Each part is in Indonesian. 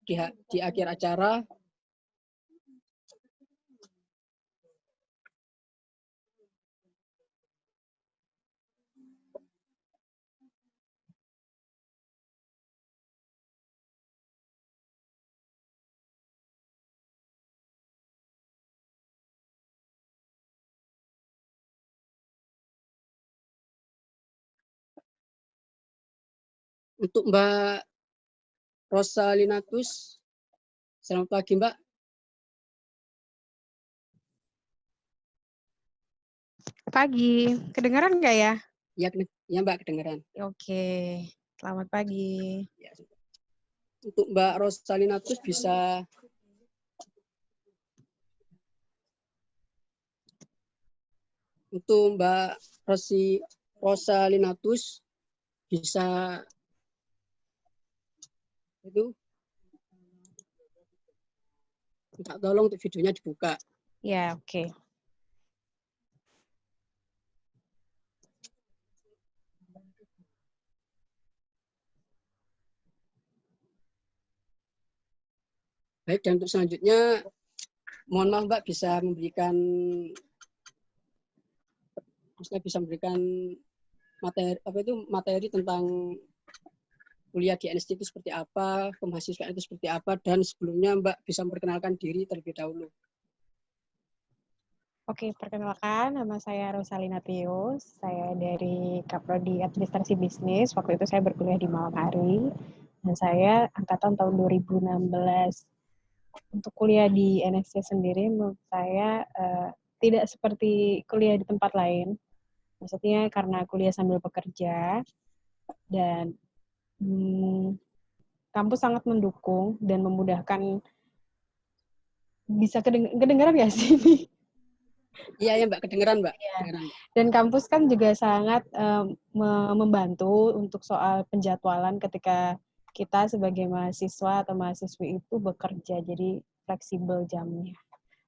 di akhir acara untuk Mbak Rosalinatus. Selamat pagi, Mbak. Pagi, kedengaran nggak ya? Ya, Mbak, kedengaran. Oke, selamat pagi. Ya. Untuk Mbak Rosalinatus bisa untuk Mbak Rosalinatus bisa itu minta tolong untuk videonya dibuka. Ya, oke. Baik, dan untuk selanjutnya mohon maaf Mbak bisa memberikan materi tentang kuliah di NST itu seperti apa, kemahasiswaan itu seperti apa, dan sebelumnya Mbak bisa memperkenalkan diri terlebih dahulu. Oke, perkenalkan, nama saya Rosalina Tius. Saya dari Kaprodi Administrasi Bisnis. Waktu itu saya berkuliah di malam hari. Dan saya angkatan tahun 2016. Untuk kuliah di NSC sendiri, menurut saya tidak seperti kuliah di tempat lain. Maksudnya karena kuliah sambil bekerja. Dan kampus sangat mendukung dan memudahkan. Bisa kedengaran nggak sih? Iya, Mbak, kedengeran, Mbak. Ya. Kedengeran. Dan kampus kan juga sangat membantu untuk soal penjadwalan ketika kita sebagai mahasiswa atau mahasiswi itu bekerja, jadi fleksibel jamnya.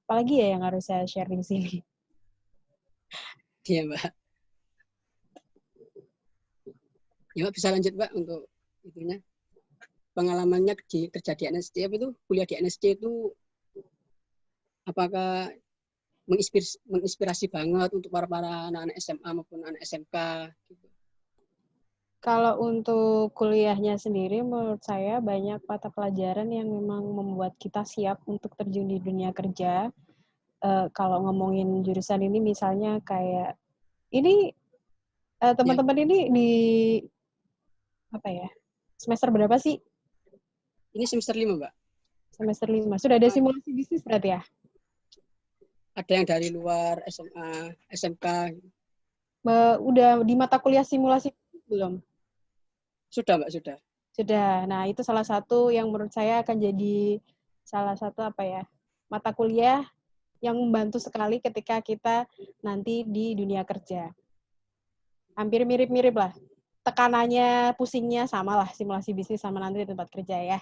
Apalagi ya yang harus saya share di sini? Iya, Mbak. Ya, Mbak, bisa lanjut, Mbak, untuk itunya. Pengalamannya kerja di NSC itu, kuliah di NSC itu apakah menginspirasi banget untuk para anak-anak SMA maupun anak SMK gitu. Kalau untuk kuliahnya sendiri, menurut saya banyak mata pelajaran yang memang membuat kita siap untuk terjun di dunia kerja. Kalau ngomongin jurusan ini misalnya kayak, ini teman-teman ini di apa ya, semester berapa sih? Ini semester 5, Mbak. Semester 5. Sudah ada simulasi bisnis berarti ya? Ada yang dari luar SMA, SMK. Udah di mata kuliah simulasi belum? Sudah, Mbak, sudah. Sudah. Nah, itu salah satu yang menurut saya akan jadi salah satu mata kuliah yang membantu sekali ketika kita nanti di dunia kerja. Hampir mirip-mirip lah. Tekanannya, pusingnya sama lah simulasi bisnis sama nanti di tempat kerja ya.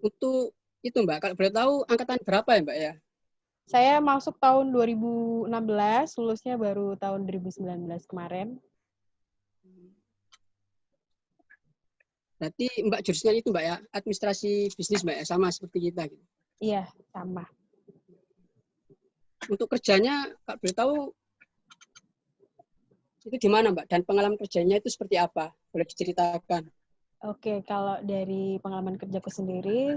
Untuk itu, Mbak, kalau boleh tahu angkatan berapa ya, Mbak ya? Saya masuk tahun 2016, lulusnya baru tahun 2019 kemarin. Berarti Mbak jurusannya itu, Mbak ya, administrasi bisnis, Mbak ya, sama seperti kita gitu. Iya, sama. Untuk kerjanya, kalau boleh tahu itu di mana, Mbak? Dan pengalaman kerjanya itu seperti apa? Boleh diceritakan? Oke, kalau dari pengalaman kerjaku sendiri,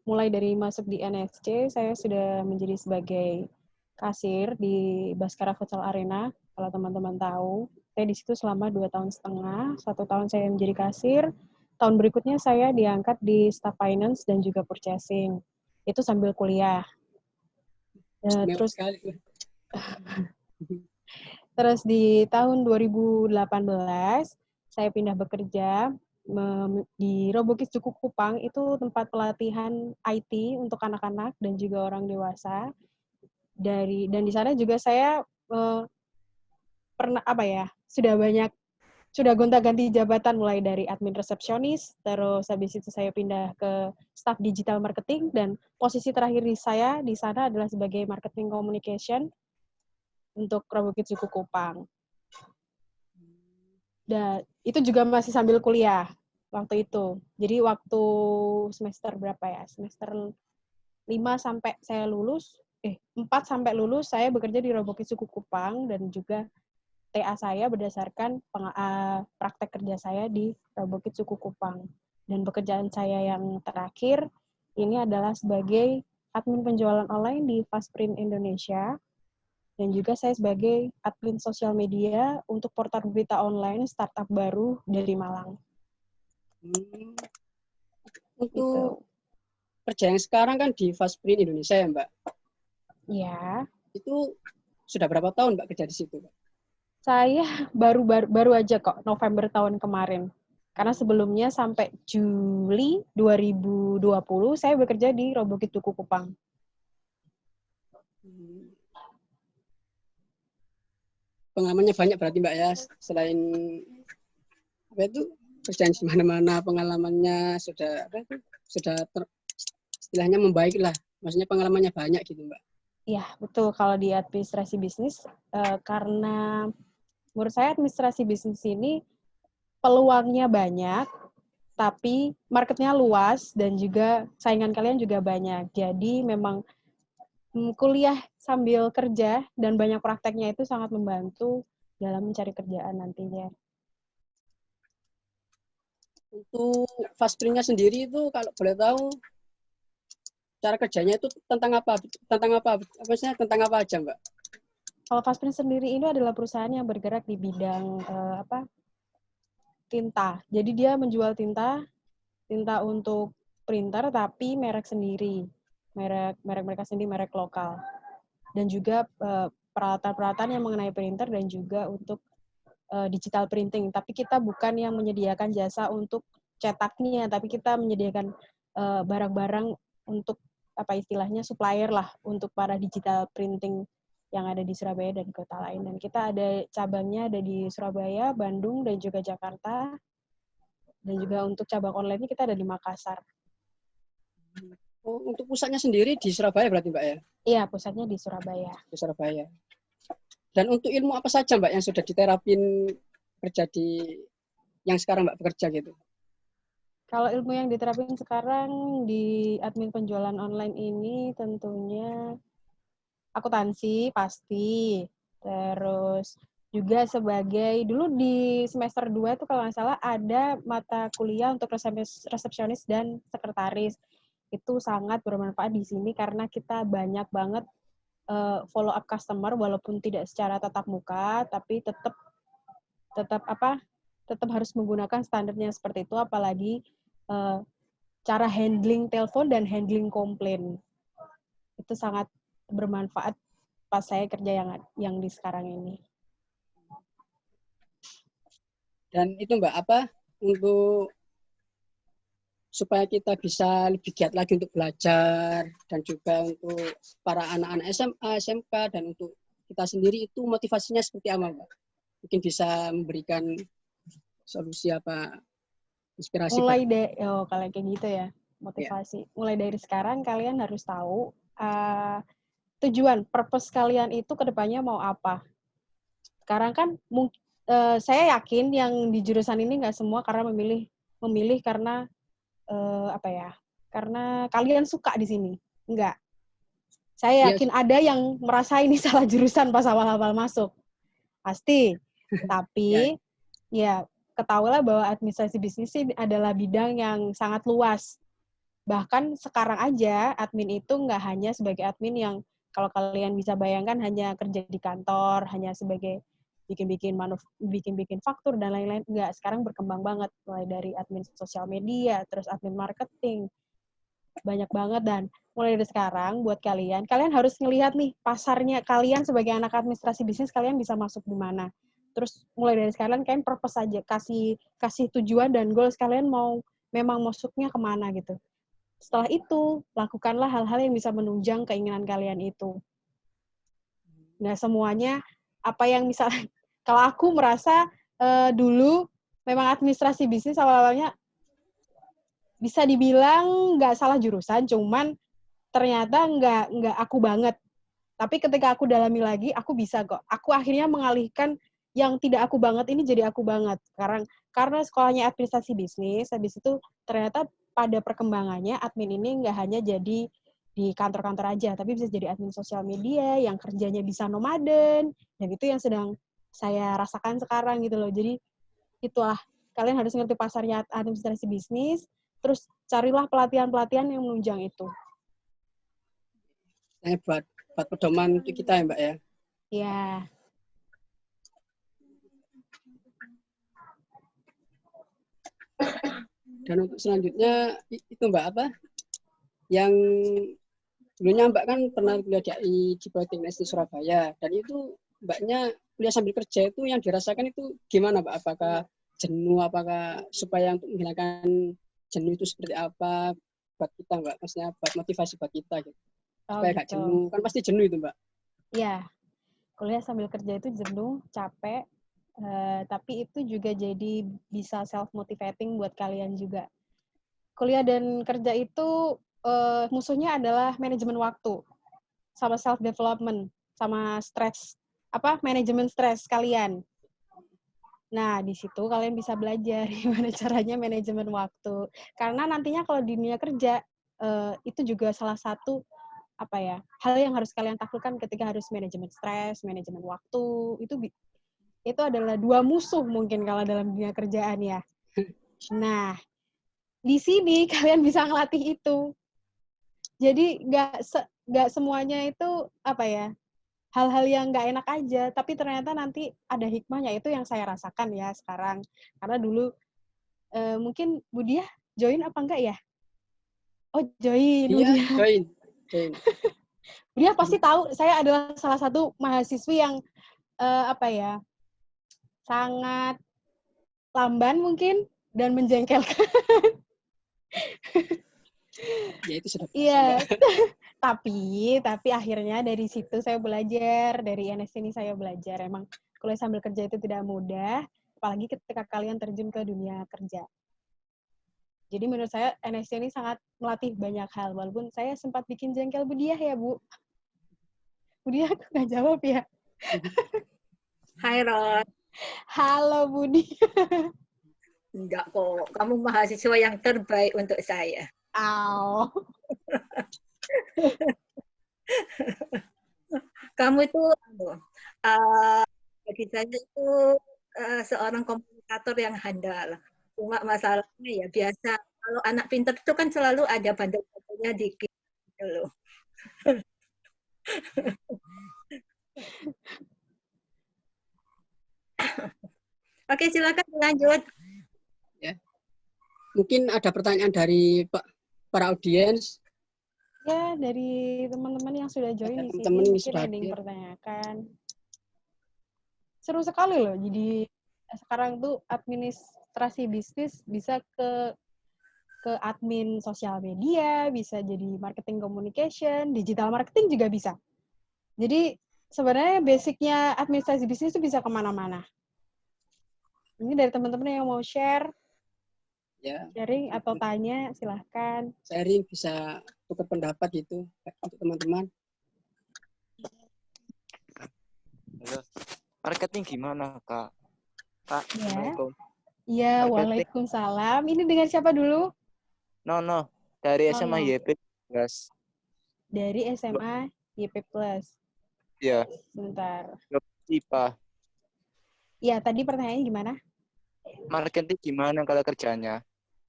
mulai dari masuk di NSC, saya sudah menjadi sebagai kasir di Baskara Futsal Arena. Kalau teman-teman tahu, saya di situ selama 2,5 tahun. 1 tahun saya menjadi kasir, tahun berikutnya saya diangkat di staff finance dan juga purchasing. Itu sambil kuliah. Terus di tahun 2018, saya pindah bekerja di Robokis Cukup Kupang, itu tempat pelatihan IT untuk anak-anak dan juga orang dewasa. Dan di sana juga saya sudah gonta-ganti jabatan, mulai dari admin resepsionis, terus habis itu saya pindah ke staff digital marketing, dan posisi terakhir saya di sana adalah sebagai marketing communication untuk Robokis Cukup Kupang. Dan itu juga masih sambil kuliah. waktu itu. Jadi waktu semester berapa ya? Semester 5 sampai saya lulus, 4 sampai lulus saya bekerja di Roboki Suku Kupang dan juga TA saya berdasarkan praktek kerja saya di Roboki Suku Kupang. Dan pekerjaan saya yang terakhir ini adalah sebagai admin penjualan online di Fastprint Indonesia dan juga saya sebagai admin sosial media untuk portal berita online startup baru dari Malang. Untuk Gitu. kerja yang sekarang kan di Fastprint Indonesia ya, Mbak? Ya. Itu sudah berapa tahun Mbak kerja di situ, Mbak? Saya baru aja kok, November tahun kemarin. Karena sebelumnya sampai Juli 2020 saya bekerja di Roboki Tuku Kupang. Pengalamannya banyak berarti Mbak ya, selain apa itu kerjaan di mana-mana, pengalamannya sudah istilahnya membaik lah. Maksudnya pengalamannya banyak gitu Mbak. Iya, betul. Kalau di administrasi bisnis, karena menurut saya administrasi bisnis ini peluangnya banyak, tapi marketnya luas dan juga saingan kalian juga banyak. Jadi memang kuliah sambil kerja dan banyak prakteknya itu sangat membantu dalam mencari kerjaan nantinya. Untuk Fastprint-nya sendiri itu kalau boleh tahu cara kerjanya itu tentang apa? Maksudnya tentang apa aja Mbak? Kalau Fastprint sendiri ini adalah perusahaan yang bergerak di bidang tinta. Jadi dia menjual tinta untuk printer tapi merek sendiri, merek mereka sendiri, merek lokal. Dan juga peralatan-peralatan yang mengenai printer dan juga untuk digital printing. Tapi kita bukan yang menyediakan jasa untuk cetaknya, tapi kita menyediakan barang-barang untuk apa istilahnya supplier lah untuk para digital printing yang ada di Surabaya dan kota lain. Dan kita ada cabangnya ada di Surabaya, Bandung, dan juga Jakarta. Dan juga untuk cabang online-nya kita ada di Makassar. Oh, untuk pusatnya sendiri di Surabaya berarti Mbak ya? Iya, pusatnya di Surabaya. Di Surabaya. Dan untuk ilmu apa saja Mbak yang sudah diterapin kerja di yang sekarang Mbak bekerja gitu? Kalau ilmu yang diterapin sekarang di admin penjualan online ini tentunya akuntansi pasti. Terus juga sebagai, dulu di semester 2 itu kalau nggak salah ada mata kuliah untuk resepsionis dan sekretaris. Itu sangat bermanfaat di sini karena kita banyak banget follow up customer walaupun tidak secara tatap muka, tapi tetap harus menggunakan standarnya seperti itu, apalagi cara handling telepon dan handling komplain. Itu sangat bermanfaat pas saya kerja yang di sekarang ini. Dan itu Mbak untuk supaya kita bisa lebih giat lagi untuk belajar dan juga untuk para anak-anak SMA, SMK dan untuk kita sendiri itu motivasinya seperti apa Mbak? Mungkin bisa memberikan solusi apa inspirasi Mulai dari kalau kayak gitu ya, motivasi. Ya. Mulai dari sekarang kalian harus tahu tujuan, purpose kalian itu kedepannya mau apa. Sekarang kan saya yakin yang di jurusan ini nggak semua karena memilih karena karena kalian suka di sini. Enggak. Saya yakin ada yang merasa ini salah jurusan pas awal-awal masuk. Pasti. Tapi ya ketahuilah bahwa administrasi bisnis ini adalah bidang yang sangat luas. Bahkan sekarang aja admin itu nggak hanya sebagai admin yang kalau kalian bisa bayangkan hanya kerja di kantor, hanya sebagai bikin faktur dan lain-lain. Enggak, sekarang berkembang banget mulai dari admin sosial media, terus admin marketing. Banyak banget dan mulai dari sekarang buat kalian harus ngelihat nih pasarnya kalian sebagai anak administrasi bisnis kalian bisa masuk di mana. Terus mulai dari sekarang kalian purpose aja, kasih tujuan dan goals kalian mau memang masuknya kemana gitu. Setelah itu, lakukanlah hal-hal yang bisa menunjang keinginan kalian itu. Nggak semuanya apa yang misalnya, kalau aku merasa dulu memang administrasi bisnis awal-awalnya bisa dibilang nggak salah jurusan, cuman ternyata nggak aku banget. Tapi ketika aku dalami lagi, aku bisa kok. Aku akhirnya mengalihkan yang tidak aku banget ini jadi aku banget. Sekarang karena sekolahnya administrasi bisnis, habis itu ternyata pada perkembangannya admin ini nggak hanya jadi di kantor-kantor aja, tapi bisa jadi admin sosial media yang kerjanya bisa nomaden, dan itu yang sedang saya rasakan sekarang gitu loh. Jadi itulah, kalian harus ngerti pasarnya administrasi bisnis, terus carilah pelatihan-pelatihan yang menunjang itu. buat pedoman untuk kita ya Mbak ya. Ya. Dan untuk selanjutnya itu Mbak apa? Yang dulunya Mbak kan pernah kuliah di Politeknik di Surabaya, dan itu Mbaknya kuliah sambil kerja itu yang dirasakan itu gimana Mbak? Apakah jenuh, apakah supaya untuk menghilangkan jenuh itu seperti apa buat kita Mbak? Maksudnya buat motivasi buat kita gitu. Supaya gak jenuh, kan pasti jenuh itu Mbak. Iya, kuliah sambil kerja itu jenuh, capek, tapi itu juga jadi bisa self-motivating buat kalian juga. Kuliah dan kerja itu musuhnya adalah manajemen waktu, sama self-development, sama stres, manajemen stres kalian. Nah, di situ kalian bisa belajar gimana caranya manajemen waktu. Karena nantinya kalau di dunia kerja, itu juga salah satu hal yang harus kalian taklukkan ketika harus manajemen stres, manajemen waktu. Itu adalah dua musuh mungkin kalau dalam dunia kerjaan ya. Nah, di sini kalian bisa ngelatih itu. Jadi nggak semuanya itu hal-hal yang nggak enak aja, tapi ternyata nanti ada hikmahnya. Itu yang saya rasakan ya sekarang. Karena dulu mungkin Budiah join apa enggak ya? Oh, join. Iya, join. Budiah pasti tahu saya adalah salah satu mahasiswi yang sangat lamban mungkin dan menjengkelkan. Ya itu sudah. Iya. tapi akhirnya dari situ saya belajar, dari NS ini saya belajar emang kuliah sambil kerja itu tidak mudah, apalagi ketika kalian terjun ke dunia kerja. Jadi menurut saya NS ini sangat melatih banyak hal, walaupun saya sempat bikin jengkel Budiah ya, Bu. Budiah nggak jawab ya? Hai, Ron. Halo, Budi. Enggak kok, kamu mahasiswa yang terbaik untuk saya. Aw. Kamu itu, bagi saya itu seorang komunikator yang handal. Cuma masalahnya ya biasa, kalau anak pintar itu kan selalu ada bandel-bandelnya dikit gitu loh. Oke, silakan lanjut. Ya. Mungkin ada pertanyaan dari para audiens. Ya, dari teman-teman yang sudah join di sini, mungkin ada yang pertanyakan. Seru sekali loh, jadi sekarang tuh administrasi bisnis bisa ke admin sosial media, bisa jadi marketing communication, digital marketing juga bisa. Jadi sebenarnya basicnya administrasi bisnis itu bisa kemana-mana. Ini dari teman-teman yang mau share, sharing atau tanya, silahkan. Sharing bisa tukar pendapat gitu untuk teman-teman. Halo. Marketing gimana, Kak? Kak, Assalamualaikum. Iya, waalaikumsalam. Ini dengan siapa dulu? No. Dari SMA YP Plus. Dari SMA YP Plus. Iya. Sebentar. IPA. Iya, tadi pertanyaannya gimana? Marketing gimana kalau kerjanya?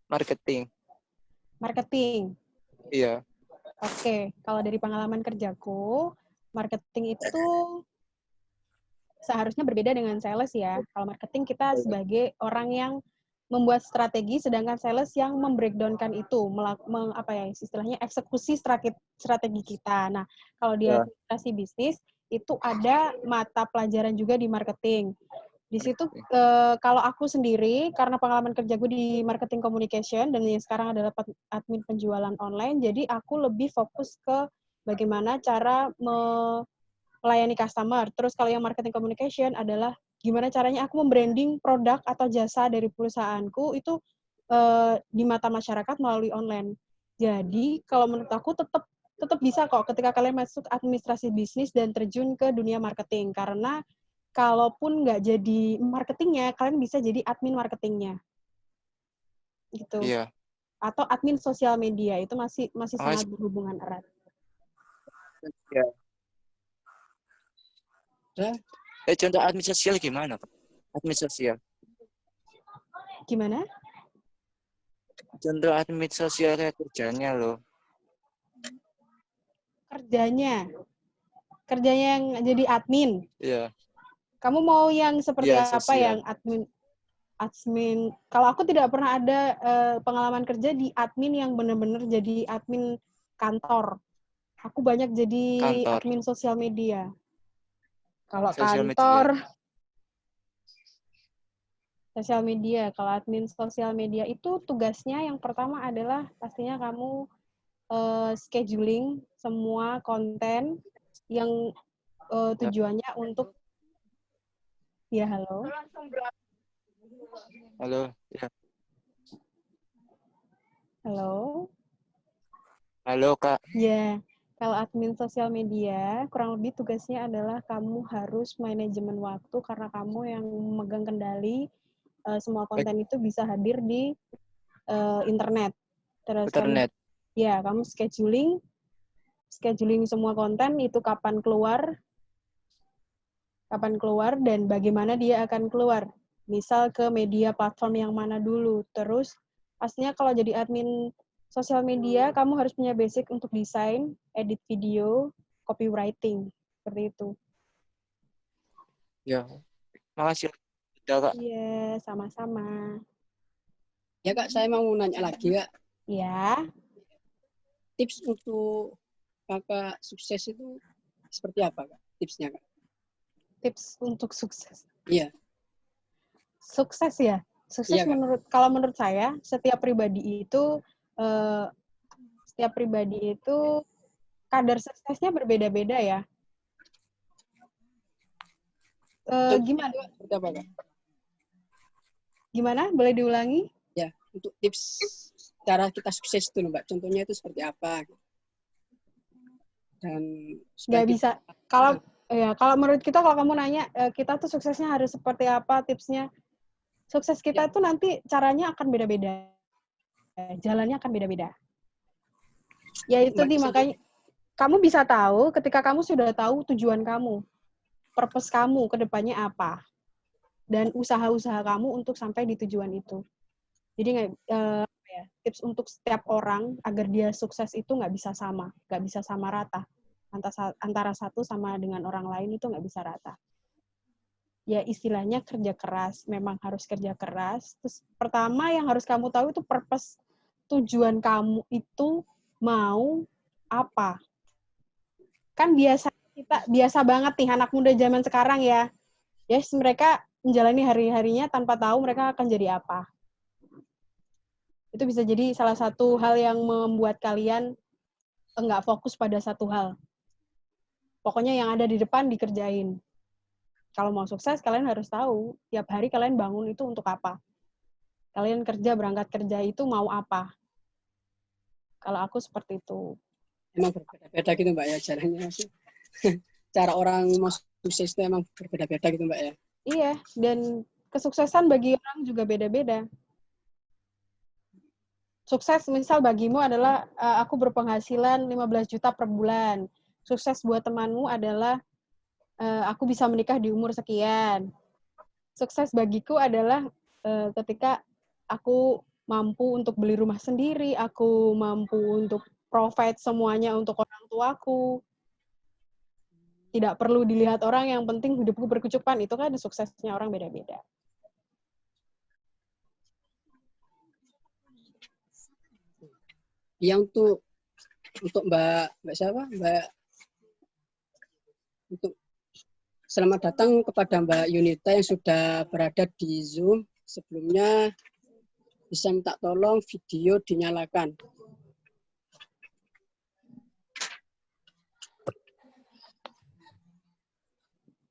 Marketing. Iya. Oke, kalau dari pengalaman kerjaku, marketing itu seharusnya berbeda dengan sales ya. Kalau marketing kita sebagai orang yang membuat strategi, sedangkan sales yang membreakdown-kan itu, istilahnya eksekusi strategi kita. Nah, kalau di administrasi bisnis itu ada mata pelajaran juga di marketing. Di situ kalau aku sendiri, karena pengalaman kerjaku di marketing communication dan yang sekarang adalah admin penjualan online, jadi aku lebih fokus ke bagaimana cara melayani customer. Terus kalau yang marketing communication adalah gimana caranya aku membranding produk atau jasa dari perusahaanku itu di mata masyarakat melalui online. Jadi kalau menurut aku tetap bisa kok ketika kalian masuk administrasi bisnis dan terjun ke dunia marketing, karena kalaupun nggak jadi marketingnya, kalian bisa jadi admin marketingnya. Gitu. Iya. Atau admin sosial media, itu masih Ah, sangat berhubungan erat. iya. Udah. Contoh admin sosial gimana, Pak? Admin sosial. Gimana? Contoh admin sosial kayak kerjanya loh. Kerjanya yang jadi admin. Iya. Kamu mau yang seperti Iya, apa sosial. yang admin? Kalau aku tidak pernah ada pengalaman kerja di admin yang benar-benar jadi admin kantor. Aku banyak jadi Kantor. admin sosial media. Kalau Sosial kantor, media. sosial media. Kalau admin sosial media itu tugasnya yang pertama adalah pastinya kamu scheduling semua konten yang tujuannya untuk ya halo. Halo. Ya. Halo. Halo, Kak. Ya, kalau admin sosial media kurang lebih tugasnya adalah kamu harus manajemen waktu karena kamu yang memegang kendali semua konten itu bisa hadir di internet. Terus kamu Internet. kamu scheduling semua konten itu kapan keluar dan bagaimana dia akan keluar. Misal ke media platform yang mana dulu. Terus pastinya kalau jadi admin sosial media, kamu harus punya basic untuk desain, edit video, copywriting. Seperti itu. Ya. Makasih. Udah, Kak. Iya, sama-sama. Ya Kak, saya mau nanya lagi Kak. Ya. Tips untuk Kakak sukses itu seperti apa Kak? Tipsnya Kak? Tips untuk sukses. Iya. Sukses ya? Sukses Iya, Kak. kalau menurut saya, setiap pribadi itu kadar suksesnya berbeda-beda ya. Gimana? Seperti apa Kak? Gimana? Boleh diulangi? Ya, untuk tips cara kita sukses itu Mbak. Contohnya itu seperti apa? Dan Nggak bisa. Kalau menurut kita, kalau kamu nanya, kita tuh suksesnya harus seperti apa, tipsnya. Sukses kita tuh nanti caranya akan beda-beda. Jalannya akan beda-beda. Ya itu makanya kamu bisa tahu ketika kamu sudah tahu tujuan kamu, purpose kamu ke depannya apa, dan usaha-usaha kamu untuk sampai di tujuan itu. Jadi tips untuk setiap orang agar dia sukses itu nggak bisa sama rata. Antara satu sama dengan orang lain itu nggak bisa rata. Ya istilahnya kerja keras, memang harus kerja keras. Terus pertama yang harus kamu tahu itu purpose, tujuan kamu itu mau apa. Kan biasa banget nih anak muda zaman sekarang ya. Yes, mereka menjalani hari-harinya tanpa tahu mereka akan jadi apa. Itu bisa jadi salah satu hal yang membuat kalian enggak fokus pada satu hal. Pokoknya yang ada di depan dikerjain. Kalau mau sukses, kalian harus tahu tiap hari kalian bangun itu untuk apa. Kalian berangkat kerja itu mau apa. Kalau aku seperti itu. Emang berbeda-beda gitu Mbak ya caranya. Cara orang mau sukses itu emang berbeda-beda gitu Mbak ya. Iya, dan kesuksesan bagi orang juga beda-beda. Sukses misal bagimu adalah aku berpenghasilan 15 juta per bulan. Sukses buat temanmu adalah aku bisa menikah di umur sekian. Sukses bagiku adalah ketika aku mampu untuk beli rumah sendiri, aku mampu untuk provide semuanya untuk orang tuaku. Tidak perlu dilihat orang, yang penting hidupku berkecukupan. Itu kan suksesnya orang beda-beda. Yang untuk Mbak siapa? Untuk selamat datang kepada Mbak Yunita yang sudah berada di Zoom. Sebelumnya bisa minta tolong video dinyalakan.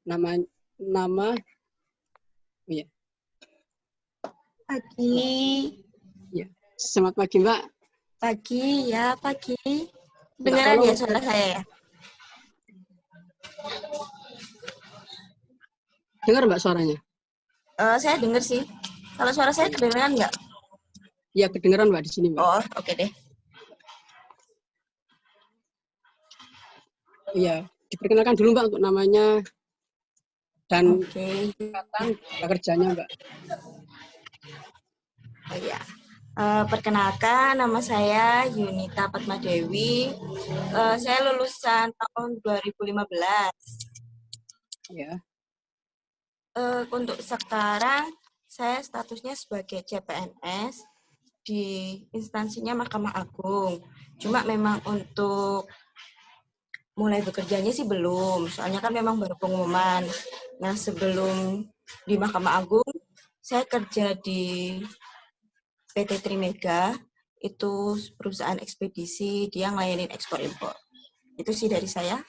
Nama ya. Pagi. Ya. Selamat pagi Mbak. Pagi, ya pagi. Beneran ya suara saya ya? Dengar Mbak suaranya? Saya dengar sih. Kalau suara saya kedengeran nggak? Iya, kedengeran Mbak di sini Mbak. Oh, oke deh. Iya, diperkenalkan dulu Mbak untuk namanya dan Oke. ikatan kerjanya Mbak. Oh iya. Perkenalkan, nama saya Yunita Padmadewi. Saya lulusan tahun 2015. Ya. Untuk sekarang, saya statusnya sebagai CPNS di instansinya Mahkamah Agung. Cuma memang untuk mulai bekerjanya sih belum, soalnya kan memang baru pengumuman. Nah, sebelum di Mahkamah Agung, saya kerja di PT Trimega, itu perusahaan ekspedisi, dia ngelayanin ekspor-impor. Itu sih dari saya.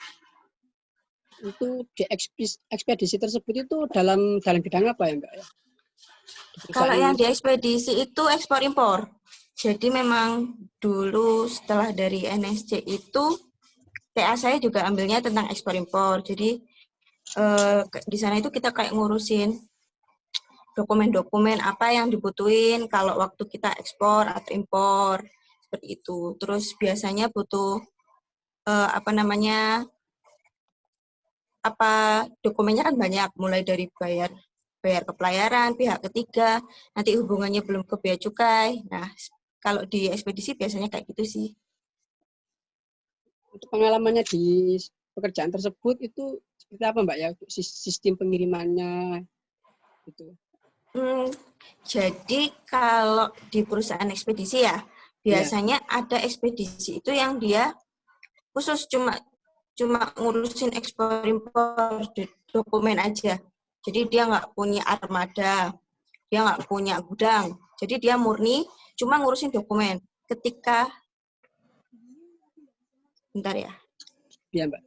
Itu di ekspedisi tersebut itu dalam bidang apa ya Mbak? Kalau yang di ekspedisi itu ekspor-impor. Jadi memang dulu setelah dari NSC itu, TA saya juga ambilnya tentang ekspor-impor. Jadi di sana itu kita kayak ngurusin dokumen-dokumen apa yang dibutuhin kalau waktu kita ekspor atau impor seperti itu. Terus biasanya butuh dokumennya kan banyak, mulai dari bayar ke pelayaran, pihak ketiga, nanti hubungannya belum ke bea cukai. Nah, kalau di ekspedisi biasanya kayak gitu sih. Untuk pengalamannya di pekerjaan tersebut itu seperti apa Mbak ya? Sistem pengirimannya gitu. Jadi kalau di perusahaan ekspedisi ya, biasanya ada ekspedisi itu yang dia khusus cuma ngurusin ekspor impor dokumen aja. Jadi dia nggak punya armada, dia nggak punya gudang. Jadi dia murni cuma ngurusin dokumen. Ketika, bentar ya. Iya Mbak.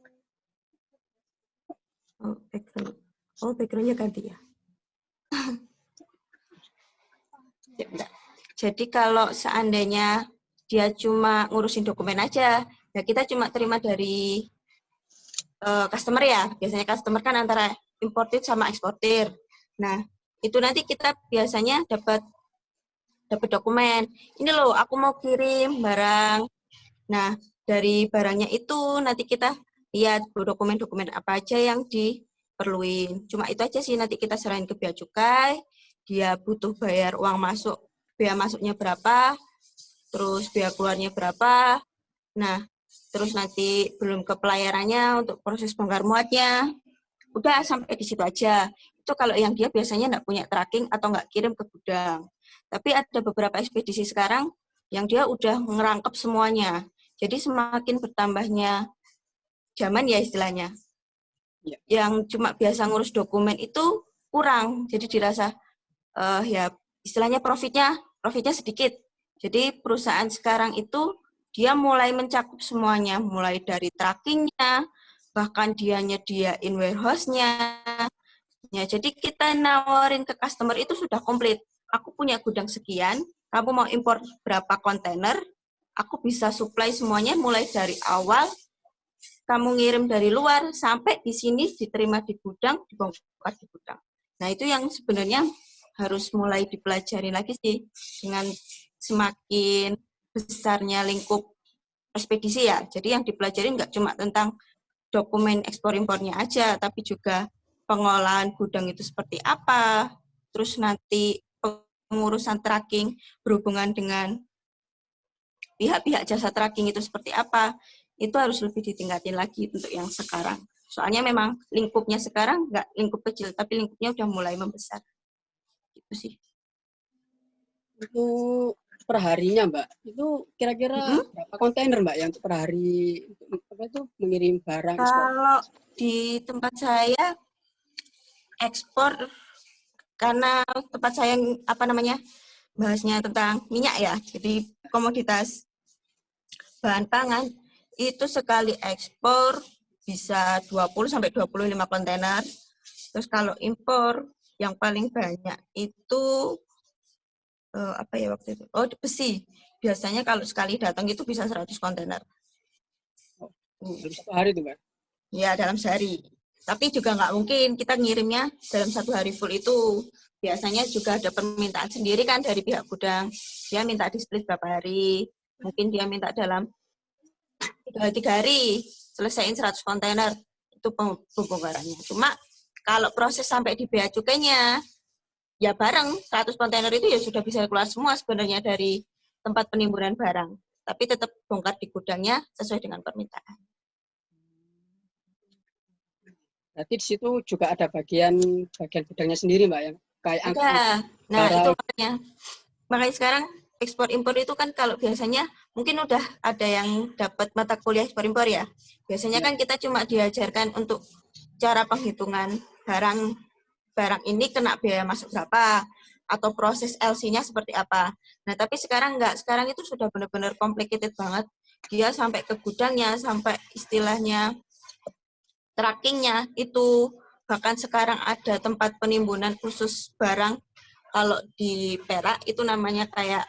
Backgroundnya ganti ya. Jadi kalau seandainya dia cuma ngurusin dokumen aja, ya kita cuma terima dari customer ya. Biasanya customer kan antara importir sama eksportir. Nah, itu nanti kita biasanya dapat dokumen. Ini loh, aku mau kirim barang. Nah, dari barangnya itu nanti kita lihat dokumen-dokumen apa aja yang diperluin. Cuma itu aja sih, nanti kita serahin ke bea cukai. Dia butuh bayar uang masuk, bea masuknya berapa, terus bea keluarnya berapa. Nah, terus nanti belum ke pelayarannya untuk proses bongkar muatnya. Udah sampai di situ aja. Itu kalau yang dia biasanya nggak punya tracking atau nggak kirim ke gudang. Tapi ada beberapa ekspedisi sekarang yang dia udah ngerangkep semuanya. Jadi semakin bertambahnya zaman ya istilahnya. Ya. Yang cuma biasa ngurus dokumen itu kurang. Jadi dirasa ya istilahnya profitnya sedikit. Jadi perusahaan sekarang itu dia mulai mencakup semuanya, mulai dari trackingnya, bahkan dia nyediain warehouse-nya. Ya, jadi kita nawarin ke customer itu sudah komplit. Aku punya gudang sekian, kamu mau impor berapa kontainer, aku bisa supply semuanya mulai dari awal, kamu ngirim dari luar, sampai di sini diterima di gudang, dibongkar di gudang. Nah, itu yang sebenarnya harus mulai dipelajari lagi sih, dengan semakin besarnya lingkup ekspedisi ya. Jadi yang dipelajari nggak cuma tentang dokumen ekspor impornya aja, tapi juga pengolahan gudang itu seperti apa, terus nanti pengurusan tracking berhubungan dengan pihak-pihak jasa tracking itu seperti apa, itu harus lebih ditingkatin lagi untuk yang sekarang. Soalnya memang lingkupnya sekarang nggak lingkup kecil, tapi lingkupnya udah mulai membesar. Gitu sih. Itu perharinya Mbak, itu kira-kira berapa kontainer Mbak yang per hari itu mengirim barang? Kalau di tempat saya ekspor, karena tempat saya bahasnya tentang minyak ya, jadi komoditas bahan pangan itu sekali ekspor bisa 20-25 kontainer. Terus kalau impor yang paling banyak itu waktu itu? Besi. Biasanya kalau sekali datang itu bisa 100 kontainer. Dalam satu hari itu Mbak? Ya, dalam sehari. Tapi juga nggak mungkin kita ngirimnya dalam 1 hari full itu. Biasanya juga ada permintaan sendiri kan dari pihak gudang. Dia minta di split berapa hari. Mungkin dia minta dalam 3 hari selesaiin 100 kontainer. Itu pembongkarannya. Cuma kalau proses sampai di bea cukainya, ya bareng 100 kontainer itu ya sudah bisa keluar semua sebenarnya dari tempat penimbunan barang. Tapi tetap bongkar di gudangnya sesuai dengan permintaan. Berarti di situ juga ada bagian gudangnya sendiri, Mbak, yang kayak Ada. Nah, barang. itu makanya sekarang ekspor impor itu kan kalau biasanya mungkin udah ada yang dapat mata kuliah ekspor impor ya. Biasanya kan kita cuma diajarkan untuk cara penghitungan barang ini kena biaya masuk berapa atau proses LC-nya seperti apa. Nah, tapi sekarang enggak. Sekarang itu sudah benar-benar complicated banget. Dia sampai ke gudangnya, sampai istilahnya trackingnya itu, bahkan sekarang ada tempat penimbunan khusus barang. Kalau di Perak itu namanya kayak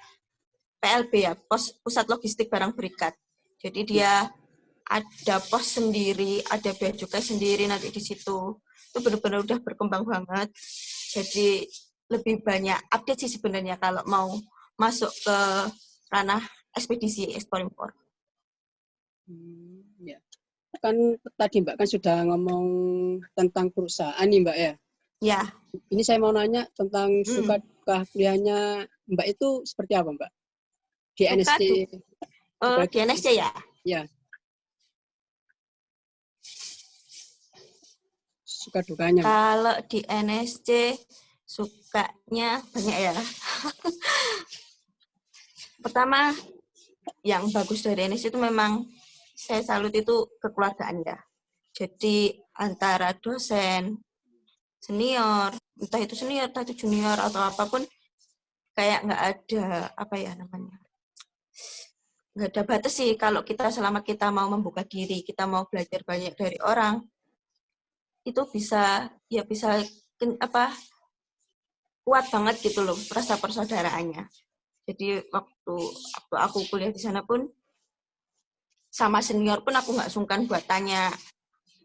PLB ya, Pusat Logistik Barang Berikat. Jadi dia ada pos sendiri, ada bea cukai sendiri nanti di situ. Itu benar-benar udah berkembang banget. Jadi lebih banyak update sih sebenarnya kalau mau masuk ke ranah ekspedisi ekspor impor. Ya. Kan tadi Mbak kan sudah ngomong tentang perusahaan nih Mbak ya. Ya. Ini saya mau nanya tentang suka duka kuliahnya Mbak itu seperti apa Mbak? Di NSC. Di NSC ya? Ya. Suka dukanya. Kalau di NSC sukanya banyak ya. Pertama, yang bagus dari NSC itu memang saya salut itu kekeluargaan ya. Jadi antara dosen, senior, entah itu senior, entah itu junior atau apapun, kayak nggak ada apa ya namanya, nggak ada batas sih. Kalau kita selama kita mau membuka diri, kita mau belajar banyak dari orang, itu bisa kuat banget gitu loh rasa persaudaraannya. Jadi waktu aku kuliah di sana pun sama senior pun aku nggak sungkan buat tanya,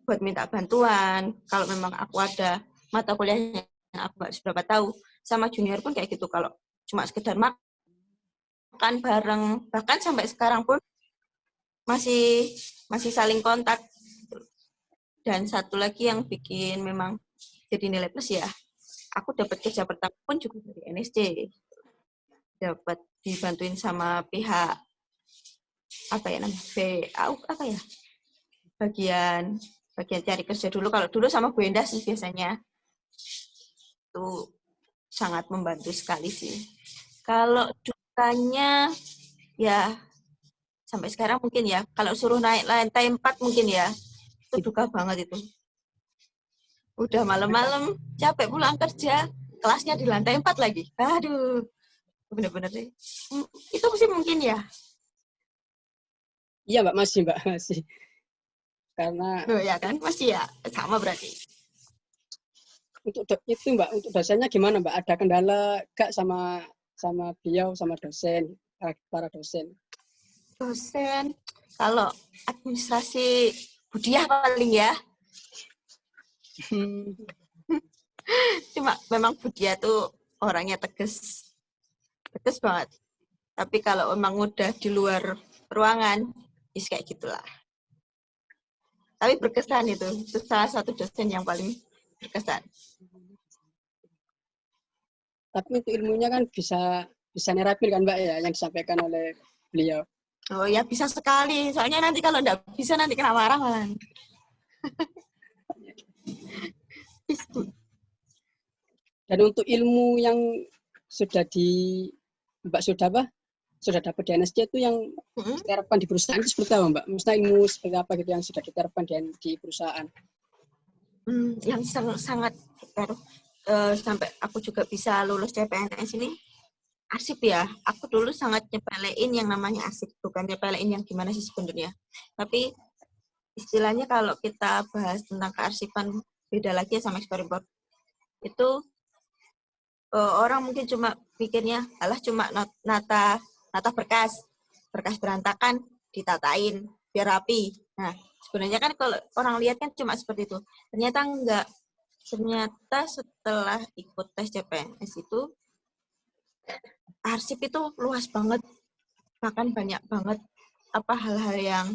buat minta bantuan. Kalau memang aku ada mata kuliah yang aku nggak seberapa tahu, sama junior pun kayak gitu. Kalau cuma sekedar makan bareng, bahkan sampai sekarang pun masih saling kontak. Dan satu lagi yang bikin memang jadi nilai plus ya, aku dapat kerja pertama pun juga dari NSC. Dapat dibantuin sama pihak bagian cari kerja dulu. Kalau dulu sama Bu Endah sih biasanya. Itu sangat membantu sekali sih. Kalau dukanya ya sampai sekarang mungkin ya, kalau suruh naik lantai 4 mungkin ya, itu duka banget itu. Udah malam-malam, capek pulang kerja, kelasnya di lantai 4 lagi. Aduh, bener-bener deh. Itu sih mungkin ya. Iya Mbak, masih. Karena ya kan, masih ya, sama berarti. Untuk itu Mbak, untuk dosennya gimana Mbak? Ada kendala gak sama beliau, sama dosen, para dosen? Dosen, kalau administrasi Budiah paling ya. Cuma memang Budiah tuh orangnya tegas banget. Tapi kalau memang udah di luar ruangan, kayak gitulah. Tapi berkesan itu salah satu dosen yang paling berkesan. Tapi untuk ilmunya kan bisa nerapin kan Mbak ya, yang disampaikan oleh beliau. Oh ya bisa sekali, soalnya nanti kalau nggak bisa nanti kena marah malah. Dan untuk ilmu yang sudah Mbak sudah dapat di NSC itu yang diterapkan di perusahaan itu seperti apa Mbak? Maksudnya ilmu seperti apa gitu yang sudah diterapkan di perusahaan? Yang sangat sampai aku juga bisa lulus CPNS ini arsip ya. Aku dulu sangat nyepelein yang namanya arsip, bukan nyepelein yang gimana sih sebenarnya. Tapi istilahnya kalau kita bahas tentang kearsipan beda lagi ya sama ekspor impor. Itu orang mungkin cuma pikirnya alah cuma nata berkas berantakan ditatain biar rapi. Nah, Sebenarnya kan kalau orang lihat kan cuma seperti itu. Ternyata enggak. Ternyata setelah ikut tes CPNS itu, arsip itu luas banget. Bahkan banyak banget hal-hal yang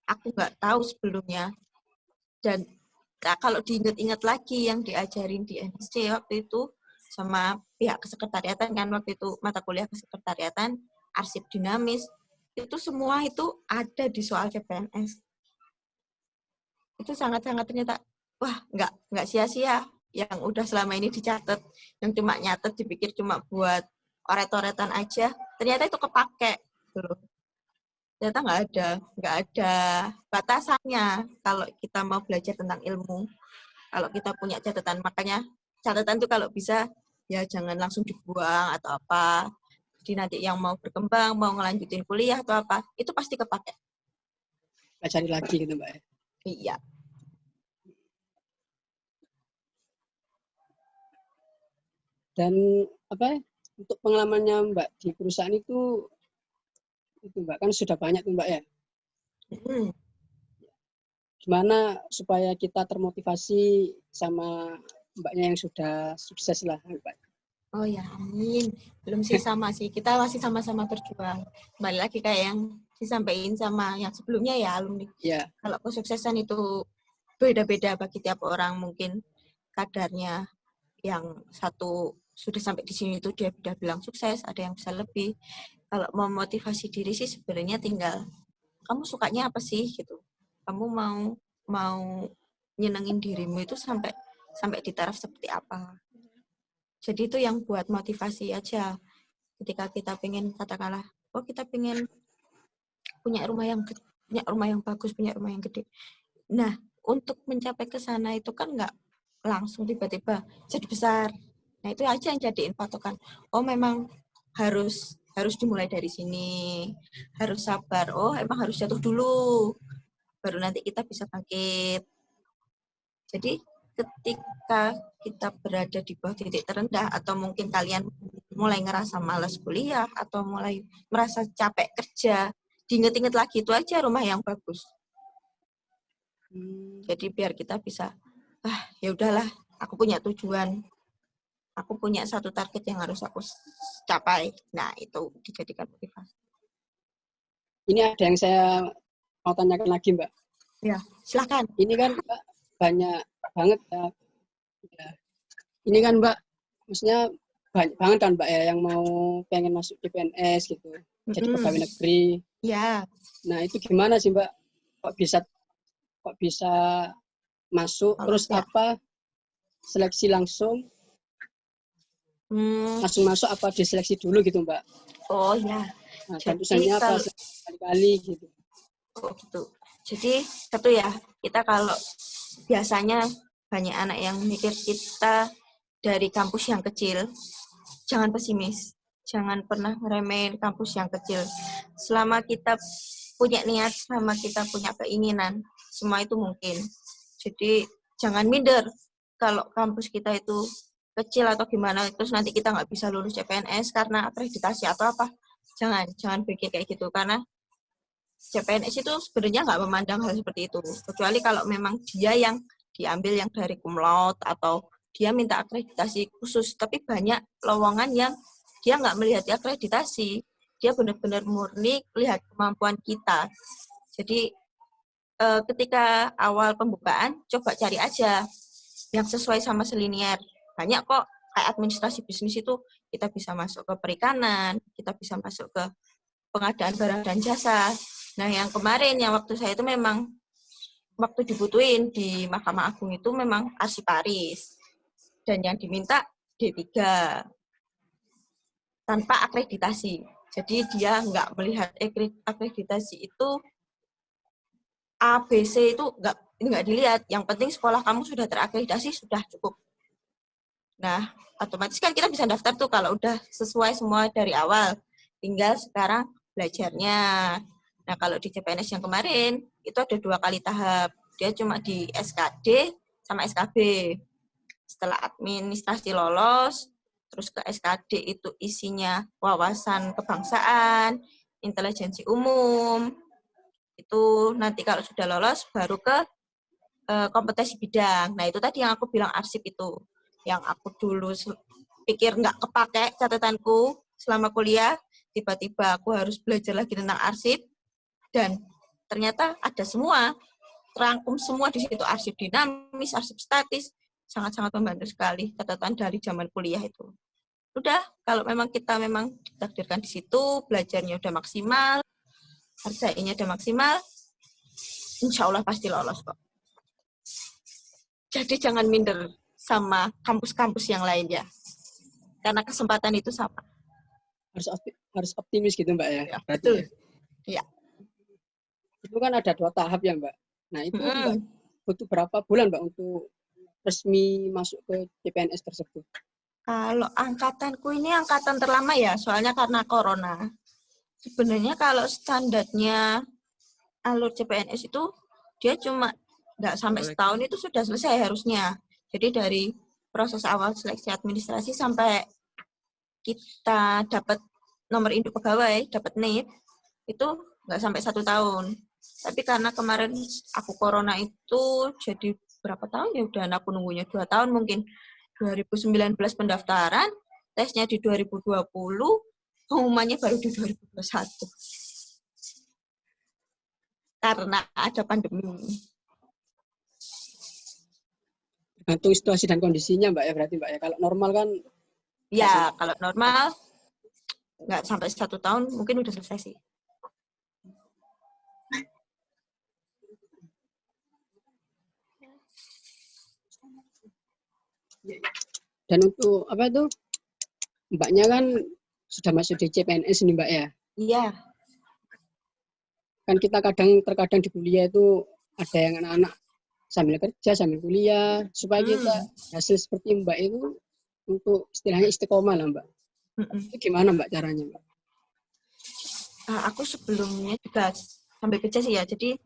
aku nggak tahu sebelumnya. Dan kalau diingat-ingat lagi yang diajarin di NSC waktu itu sama pihak kesekretariatan kan, waktu itu mata kuliah kesekretariatan, arsip dinamis, itu semua itu ada di soal CPNS. Itu sangat-sangat ternyata, wah nggak sia-sia yang udah selama ini dicatat, yang cuma nyatet dipikir cuma buat oret-oretan aja, ternyata itu kepake gitu. Ternyata nggak ada batasannya kalau kita mau belajar tentang ilmu. Kalau kita punya catatan, makanya catatan itu kalau bisa ya jangan langsung dibuang atau apa. Jadi nanti yang mau berkembang, mau ngelanjutin kuliah atau apa, itu pasti kepake. Pelajari lagi gitu Mbak. Iya. Dan untuk pengalamannya Mbak di perusahaan itu Mbak kan sudah banyak tuh Mbak ya. Gimana supaya kita termotivasi sama Mbaknya yang sudah sukses lah Mbak. Oh ya, amin. Belum sih sama sih. Kita masih sama-sama berjuang. Kembali lagi kayak yang disampaikan sama yang sebelumnya ya, alumni. Yeah. Kalau kesuksesan itu beda-beda bagi tiap orang. Mungkin kadarnya yang satu sudah sampai di sini itu dia udah bilang sukses, ada yang bisa lebih. Kalau mau motivasi diri sih sebenarnya tinggal kamu sukanya apa sih gitu. Kamu mau nyenengin dirimu itu sampai di taraf seperti apa. Jadi itu yang buat motivasi aja. Ketika kita pengen katakanlah, oh kita pengen punya rumah yang bagus, punya rumah yang gede. Nah, untuk mencapai ke sana itu kan nggak langsung tiba-tiba jadi besar. Nah, itu aja yang jadiin patokan. Oh, memang harus dimulai dari sini. Harus sabar. Oh, emang harus jatuh dulu. Baru nanti kita bisa bangkit. Jadi, ketika kita berada di bawah titik terendah atau mungkin kalian mulai ngerasa malas kuliah atau mulai merasa capek kerja, diinget-inget lagi itu aja rumah yang bagus. Jadi biar kita bisa, ya udahlah, aku punya tujuan, aku punya satu target yang harus aku capai. Nah, itu dijadikan motivasi. Ini ada yang saya mau tanyakan lagi, Mbak. Ya, silakan. Ini kan Mbak banyak banget ya. Ini kan Mbak, maksudnya banyak banget kan Mbak ya yang mau pengen masuk di PNS gitu, jadi pegawai negeri. Ya. Nah itu gimana sih Mbak? Kok bisa masuk? Terus ya. apa seleksi langsung? Langsung masuk apa diseleksi dulu gitu Mbak? Oh ya. Nah, tentunya apa sekali-kali gitu? Oh gitu. Jadi satu ya, kita kalau biasanya banyak anak yang mikir kita dari kampus yang kecil, jangan pesimis. Jangan pernah ngeremehin kampus yang kecil. Selama kita punya niat, selama kita punya keinginan, semua itu mungkin. Jadi jangan minder kalau kampus kita itu kecil atau gimana, terus nanti kita nggak bisa lulus CPNS karena akreditasi atau apa. Jangan pikir kayak gitu, karena CPNS itu sebenarnya nggak memandang hal seperti itu. Kecuali kalau memang dia yang diambil yang dari cum laude atau dia minta akreditasi khusus. Tapi banyak lowongan yang dia nggak melihat akreditasi. Dia benar-benar murni lihat kemampuan kita. Jadi ketika awal pembukaan, coba cari aja yang sesuai sama selinier. Banyak kok, kayak administrasi bisnis itu kita bisa masuk ke perikanan, kita bisa masuk ke pengadaan barang dan jasa. Nah, yang kemarin, yang waktu saya itu memang waktu dibutuhin di Mahkamah Agung itu memang arsiparis. Dan yang diminta D3 tanpa akreditasi. Jadi dia nggak melihat akreditasi itu ABC itu nggak dilihat. Yang penting sekolah kamu sudah terakreditasi, sudah cukup. Nah, otomatis kan kita bisa daftar tuh kalau udah sesuai semua dari awal. Tinggal sekarang belajarnya. Nah, kalau di CPNS yang kemarin, itu ada 2 kali tahap. Dia cuma di SKD sama SKB. Setelah administrasi lolos, terus ke SKD itu isinya wawasan kebangsaan, intelijensi umum, Itu nanti kalau sudah lolos baru ke kompetensi bidang. Nah, itu tadi yang aku bilang arsip itu. Yang aku dulu pikir nggak kepake catatanku selama kuliah, tiba-tiba aku harus belajar lagi tentang arsip, dan ternyata ada semua, terangkum semua di situ, arsip dinamis, arsip statis, sangat-sangat membantu sekali catatan dari zaman kuliah itu. Udah, kalau memang kita memang ditakdirkan di situ, belajarnya udah maksimal, kerjainnya udah maksimal, insya Allah pasti lolos kok. Jadi jangan minder sama kampus-kampus yang lain ya, karena kesempatan itu sama. Harus optimis gitu Mbak ya. Ya, Berarti betul. Ya. Ya. Itu kan ada 2 tahap ya Mbak. Nah itu Mbak, butuh berapa bulan Mbak untuk resmi masuk ke CPNS tersebut? Kalau angkatanku ini angkatan terlama ya, soalnya karena corona. Sebenarnya kalau standarnya alur CPNS itu dia cuma nggak sampai setahun itu sudah selesai harusnya. Jadi dari proses awal seleksi administrasi sampai kita dapat nomor induk pegawai, dapat NIP, itu nggak sampai 1 tahun. Tapi karena kemarin aku corona itu jadi berapa tahun ya, udah aku nunggunya 2 tahun mungkin. 2019 pendaftaran, tesnya di 2020, pengumumannya baru di 2021. Karena ada pandemi. Tergantung situasi dan kondisinya Mbak ya, berarti Mbak ya. Kalau normal kan Ya, kalau normal nggak sampai 1 tahun mungkin udah selesai sih. dan untuk apa itu Mbaknya kan sudah masuk di CPNS nih Mbak ya. Iya. Kan kita terkadang di kuliah itu ada yang anak-anak sambil kerja, sambil kuliah, supaya kita hasil seperti Mbak itu untuk istilahnya istiqomah lah Mbak. Itu gimana Mbak caranya Mbak? Aku sebelumnya juga sambil kerja sih ya, jadi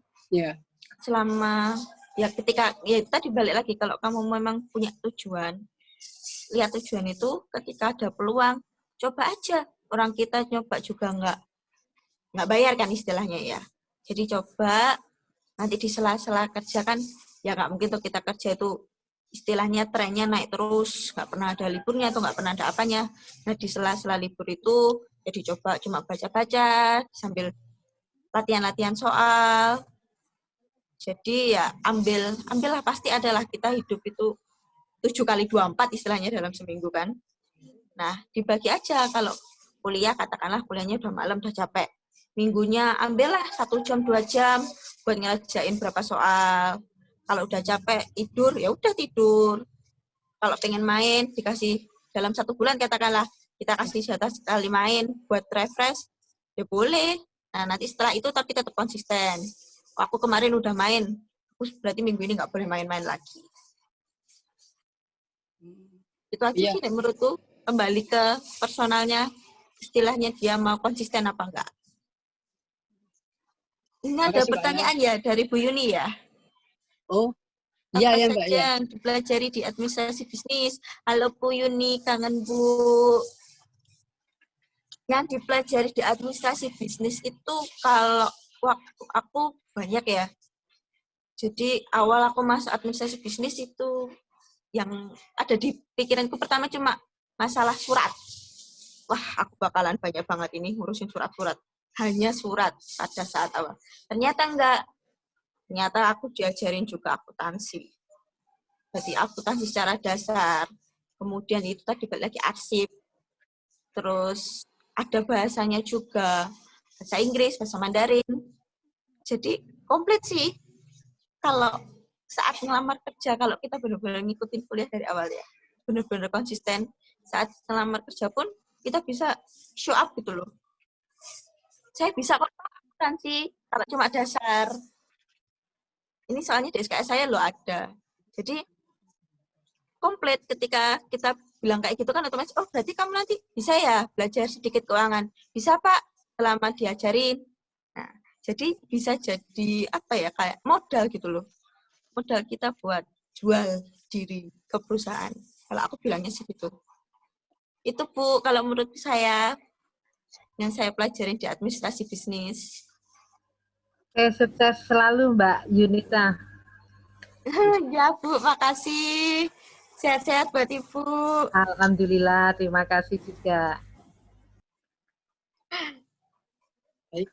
selama ya ketika ya tadi balik lagi, kalau kamu memang punya tujuan, lihat tujuan itu, ketika ada peluang coba aja. Orang kita nyoba juga nggak bayar kan istilahnya ya, jadi coba. Nanti di sela-sela kerja kan ya nggak mungkin tuh kita kerja itu istilahnya trennya naik terus, nggak pernah ada liburnya atau nggak pernah ada apanya. Nah di sela-sela libur itu jadi coba cuma baca-baca sambil latihan-latihan soal. Jadi ya ambillah, pasti adalah, kita hidup itu 7x24 istilahnya dalam seminggu kan. Nah dibagi aja, kalau kuliah katakanlah kuliahnya udah malam udah capek, minggunya ambillah 1 jam 2 jam buat ngerjain berapa soal. Kalau udah capek tidur ya udah tidur. Kalau pengen main dikasih dalam 1 bulan katakanlah kita kasih jatah sekali main buat refresh ya boleh. Nah nanti setelah itu tapi tetap konsisten. Aku kemarin udah main, berarti minggu ini nggak boleh main-main lagi. Itu aja sih menurutku, kembali ke personalnya, istilahnya dia mau konsisten apa enggak. Ini ada pertanyaan ya dari Bu Yuni ya. Oh, iya ya Mbak ya. Yang dipelajari di administrasi bisnis. Halo Bu Yuni, kangen Bu. Yang dipelajari di administrasi bisnis itu kalau waktu aku banyak ya. Jadi awal aku masuk administrasi bisnis itu yang ada di pikiranku pertama cuma masalah surat. Wah, aku bakalan banyak banget ini ngurusin surat-surat. Hanya surat pada saat awal. Ternyata enggak. Ternyata aku diajarin juga akuntansi. Jadi akuntansi secara dasar. Kemudian itu tadi balik lagi arsip. Terus ada bahasanya juga. Bahasa Inggris, bahasa Mandarin. Jadi komplit sih. Kalau saat ngelamar kerja, kalau kita benar-benar ngikutin kuliah dari awal ya, benar-benar konsisten, saat ngelamar kerja pun kita bisa show up gitu loh. Saya bisa kok akuntansi, kalau cuma dasar. Ini soalnya di SKS saya loh ada. Jadi komplit, ketika kita bilang kayak gitu kan otomatis, oh berarti kamu nanti bisa ya belajar sedikit keuangan. Bisa Pak, selama diajarin. Nah, jadi bisa jadi apa ya, kayak modal gitu loh. Modal kita buat jual diri ke perusahaan. Kalau aku bilangnya sih gitu. Itu Bu, kalau menurut saya yang saya pelajarin di administrasi bisnis. Sukses selalu Mbak Yunita. Ya Bu, makasih. Sehat-sehat buat Ibu. Alhamdulillah, terima kasih juga. Baik.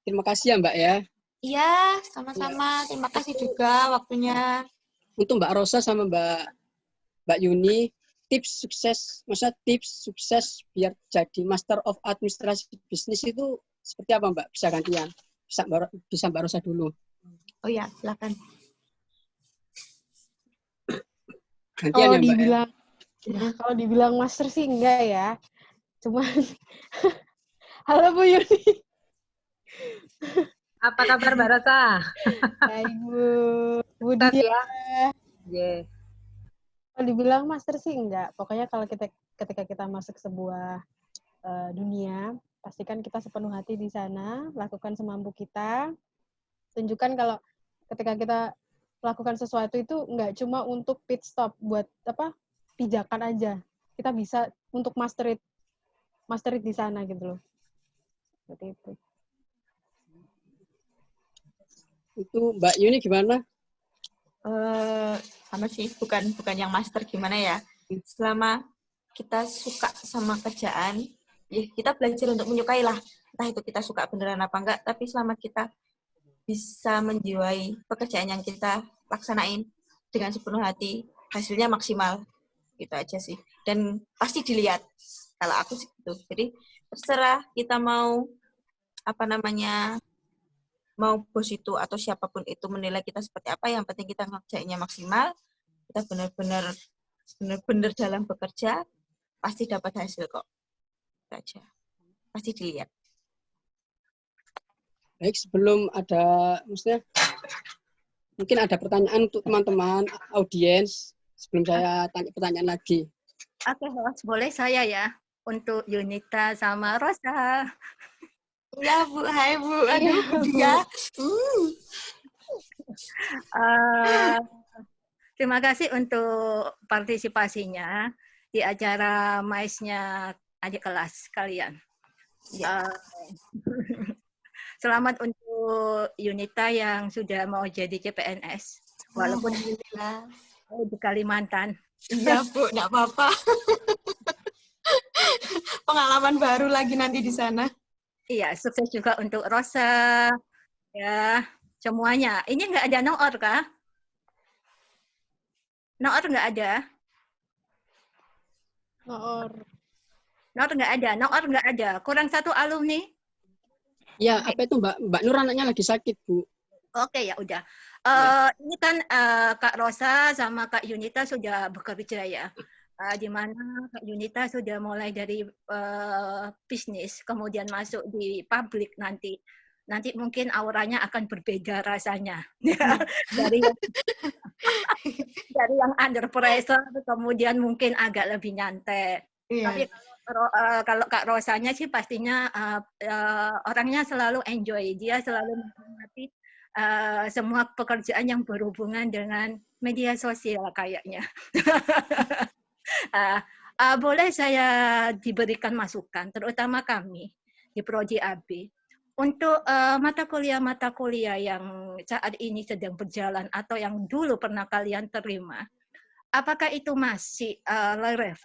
Terima kasih ya Mbak ya. Iya, sama-sama. Terima kasih juga waktunya. Untuk Mbak Rosa sama Mbak Yuni, tips sukses biar jadi Master of Administrasi Bisnis itu seperti apa Mbak? Bisa gantian. Bisa Mbak Rosa dulu. Oh ya, silakan. Gantian ya Mbak ya. Kalau dibilang master sih enggak ya. Cuman halo Bu Yuni. Apa kabar Mbak Rosa? Baik Bu. Bu Sukses Dia. ya. Yeah. Kalau dibilang master sih enggak. Pokoknya kalau ketika kita masuk sebuah dunia, pastikan kita sepenuh hati di sana, lakukan semampu kita. Tunjukkan kalau ketika kita lakukan sesuatu itu enggak cuma untuk pit stop buat pijakan aja. Kita bisa untuk master it di sana gitu loh. Seperti itu. Itu Mbak Yuni gimana? Sama sih, bukan yang master gimana ya. Selama kita suka sama kerjaan, ya kita belajar untuk menyukai lah. Entah itu kita suka beneran apa enggak, tapi selama kita bisa menjiwai pekerjaan yang kita laksanain dengan sepenuh hati, hasilnya maksimal. Gitu aja sih. Dan pasti dilihat. Kalau aku sih gitu. Jadi terserah kita mau mau bos itu atau siapapun itu menilai kita seperti apa, yang penting kita ngerjainnya maksimal, kita benar-benar dalam bekerja, pasti dapat hasil kok. Itu aja. Pasti dilihat. Baik, sebelum ada, maksudnya mungkin ada pertanyaan untuk teman-teman audiens, sebelum saya tanya pertanyaan lagi. Oke, host, boleh saya ya untuk Yunita sama Rosa. Ya Bu, hai Bu, aduh dia. Terima kasih untuk partisipasinya di acara MAIS-nya adik kelas kalian. Ya. Selamat untuk Yunita yang sudah mau jadi CPNS, walaupun di Kalimantan. Iya Bu, nggak apa-apa. Pengalaman baru lagi nanti di sana. Iya, sukses juga untuk Rosa, ya semuanya. Ini nggak ada Noor kah? Noor nggak ada? Noor nggak ada. Kurang satu alumni. Ya, apa itu Mbak Nur anaknya lagi sakit Bu. Oke, ya udah. Ini kan Kak Rosa sama Kak Yunita sudah bekerja ya. Di mana Kak Yunita sudah mulai dari bisnis, kemudian masuk di publik nanti. Nanti mungkin auranya akan berbeda rasanya. dari yang under pressure, kemudian mungkin agak lebih nyantai. Tapi kalau Kak Rosanya sih pastinya orangnya selalu enjoy. Dia selalu menikmati semua pekerjaan yang berhubungan dengan media sosial kayaknya. Boleh saya diberikan masukan, terutama kami di Prodi AB, untuk mata kuliah yang saat ini sedang berjalan atau yang dulu pernah kalian terima, apakah itu masih relevan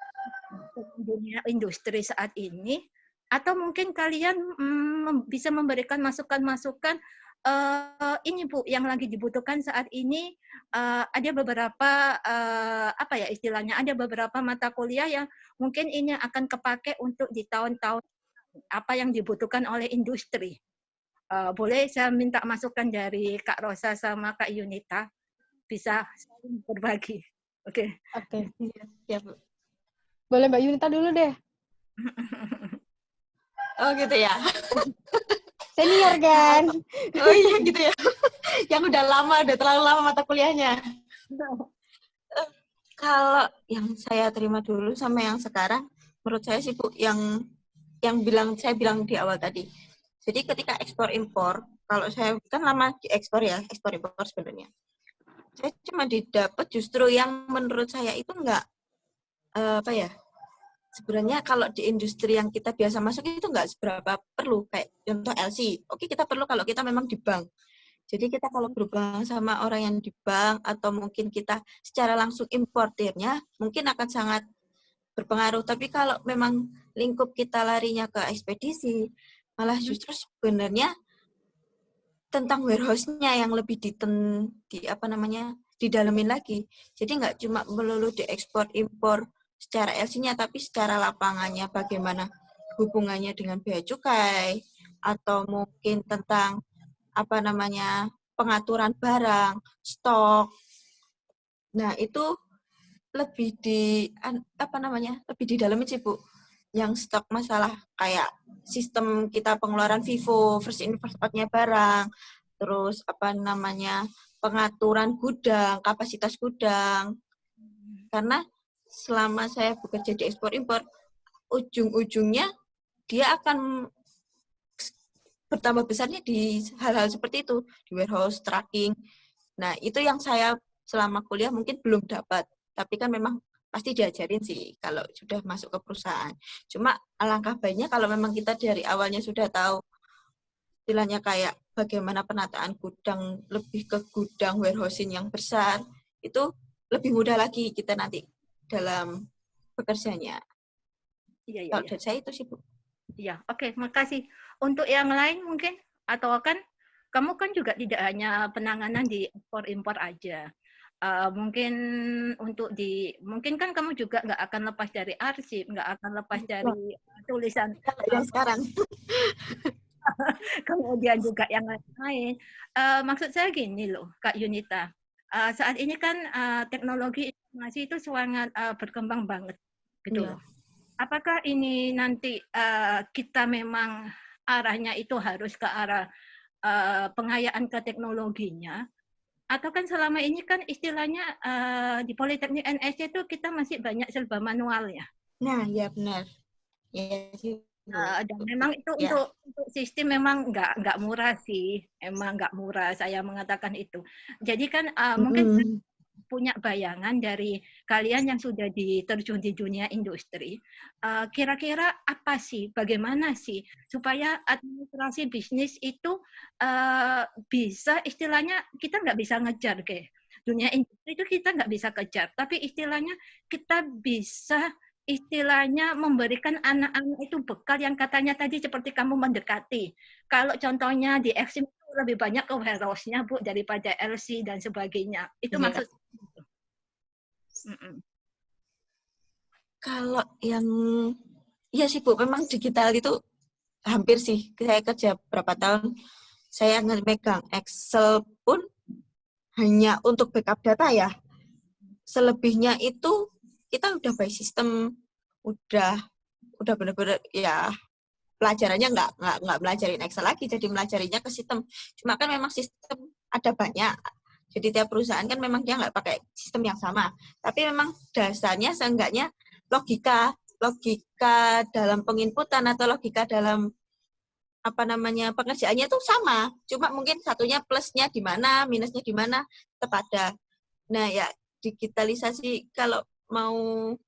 dunia industri saat ini, atau mungkin kalian bisa memberikan masukan-masukan ini Bu, yang lagi dibutuhkan saat ini, ada beberapa apa ya istilahnya, ada beberapa mata kuliah yang mungkin ini akan kepake untuk di tahun-tahun apa yang dibutuhkan oleh industri. Boleh saya minta masukan dari Kak Rosa sama Kak Yunita, bisa berbagi. Oke. Ya Bu. Boleh Mbak Yunita dulu deh. Oh gitu ya. Senior kan? Oh iya gitu ya. Yang udah terlalu lama mata kuliahnya. Kalau yang saya terima dulu sama yang sekarang, menurut saya sih Bu, yang saya bilang di awal tadi. Jadi ketika ekspor impor, kalau saya kan lama di ekspor impor sebenarnya. Saya cuma didapat justru yang menurut saya itu enggak sebenarnya kalau di industri yang kita biasa masuk itu nggak seberapa perlu, kayak contoh LC. Oke, kita perlu kalau kita memang di bank. Jadi kita kalau berhubungan sama orang yang di bank atau mungkin kita secara langsung importirnya, mungkin akan sangat berpengaruh. Tapi kalau memang lingkup kita larinya ke ekspedisi, malah justru sebenarnya tentang warehouse-nya yang lebih didalemin lagi. Jadi nggak cuma melulu diekspor impor secara LC-nya, tapi secara lapangannya bagaimana hubungannya dengan bea cukai atau mungkin tentang pengaturan barang, stok. Nah, itu lebih lebih didalemin sih, Bu. Yang stok masalah kayak sistem kita pengeluaran FIFO, first in first out-nya barang, terus pengaturan gudang, kapasitas gudang. Karena selama saya bekerja di ekspor impor, ujung-ujungnya dia akan bertambah besarnya di hal-hal seperti itu, di warehouse, tracking. Nah, itu yang saya selama kuliah mungkin belum dapat, tapi kan memang pasti diajarin sih kalau sudah masuk ke perusahaan. Cuma alangkah baiknya kalau memang kita dari awalnya sudah tahu istilahnya kayak bagaimana penataan gudang, lebih ke gudang warehousing yang besar, itu lebih mudah lagi kita nanti dalam bekerjanya. Iya. Kalau dari saya itu sih, Bu. Iya, oke, makasih. Untuk yang lain mungkin, atau kan kamu kan juga tidak hanya penanganan di ekspor-impor aja. Mungkin mungkin kan kamu juga nggak akan lepas dari arsip, nggak akan lepas dari tulisan. Yang sekarang. Kemudian juga yang lain. Maksud saya gini loh, Kak Yunita. Saat ini kan teknologi informasi itu sangat berkembang banget, gitu loh. Apakah ini nanti kita memang arahnya itu harus ke arah pengayaan ke teknologinya, atau kan selama ini kan istilahnya di Politeknik NSC itu kita masih banyak serba manual ya. Nah, ya benar. Ya sih. Dan memang itu untuk sistem memang nggak murah sih, emang nggak murah. Saya mengatakan itu. Jadi kan mungkin punya bayangan dari kalian yang sudah diterjun di dunia industri, kira-kira apa sih, bagaimana sih supaya administrasi bisnis itu bisa istilahnya kita nggak bisa ngejar ke dunia industri itu kita nggak bisa kejar, tapi istilahnya kita bisa istilahnya memberikan anak-anak itu bekal yang katanya tadi seperti kamu mendekati. Kalau contohnya di Exim itu lebih banyak ke warehouse-nya, Bu, daripada LC dan sebagainya. Itu maksud Kalau yang iya sih, Bu, memang digital itu hampir sih. Saya kerja berapa tahun, saya megang Excel pun hanya untuk backup data ya. Selebihnya itu kita udah by sistem, udah benar-benar ya pelajarannya nggak belajarin Excel lagi, jadi melajarinya ke sistem. Cuma kan memang sistem ada banyak. Jadi tiap perusahaan kan memang dia nggak pakai sistem yang sama. Tapi memang dasarnya seenggaknya logika dalam penginputan atau logika dalam pengerjaannya itu sama. Cuma mungkin satunya plusnya di mana, minusnya di mana, tetap ada. Nah ya digitalisasi kalau mau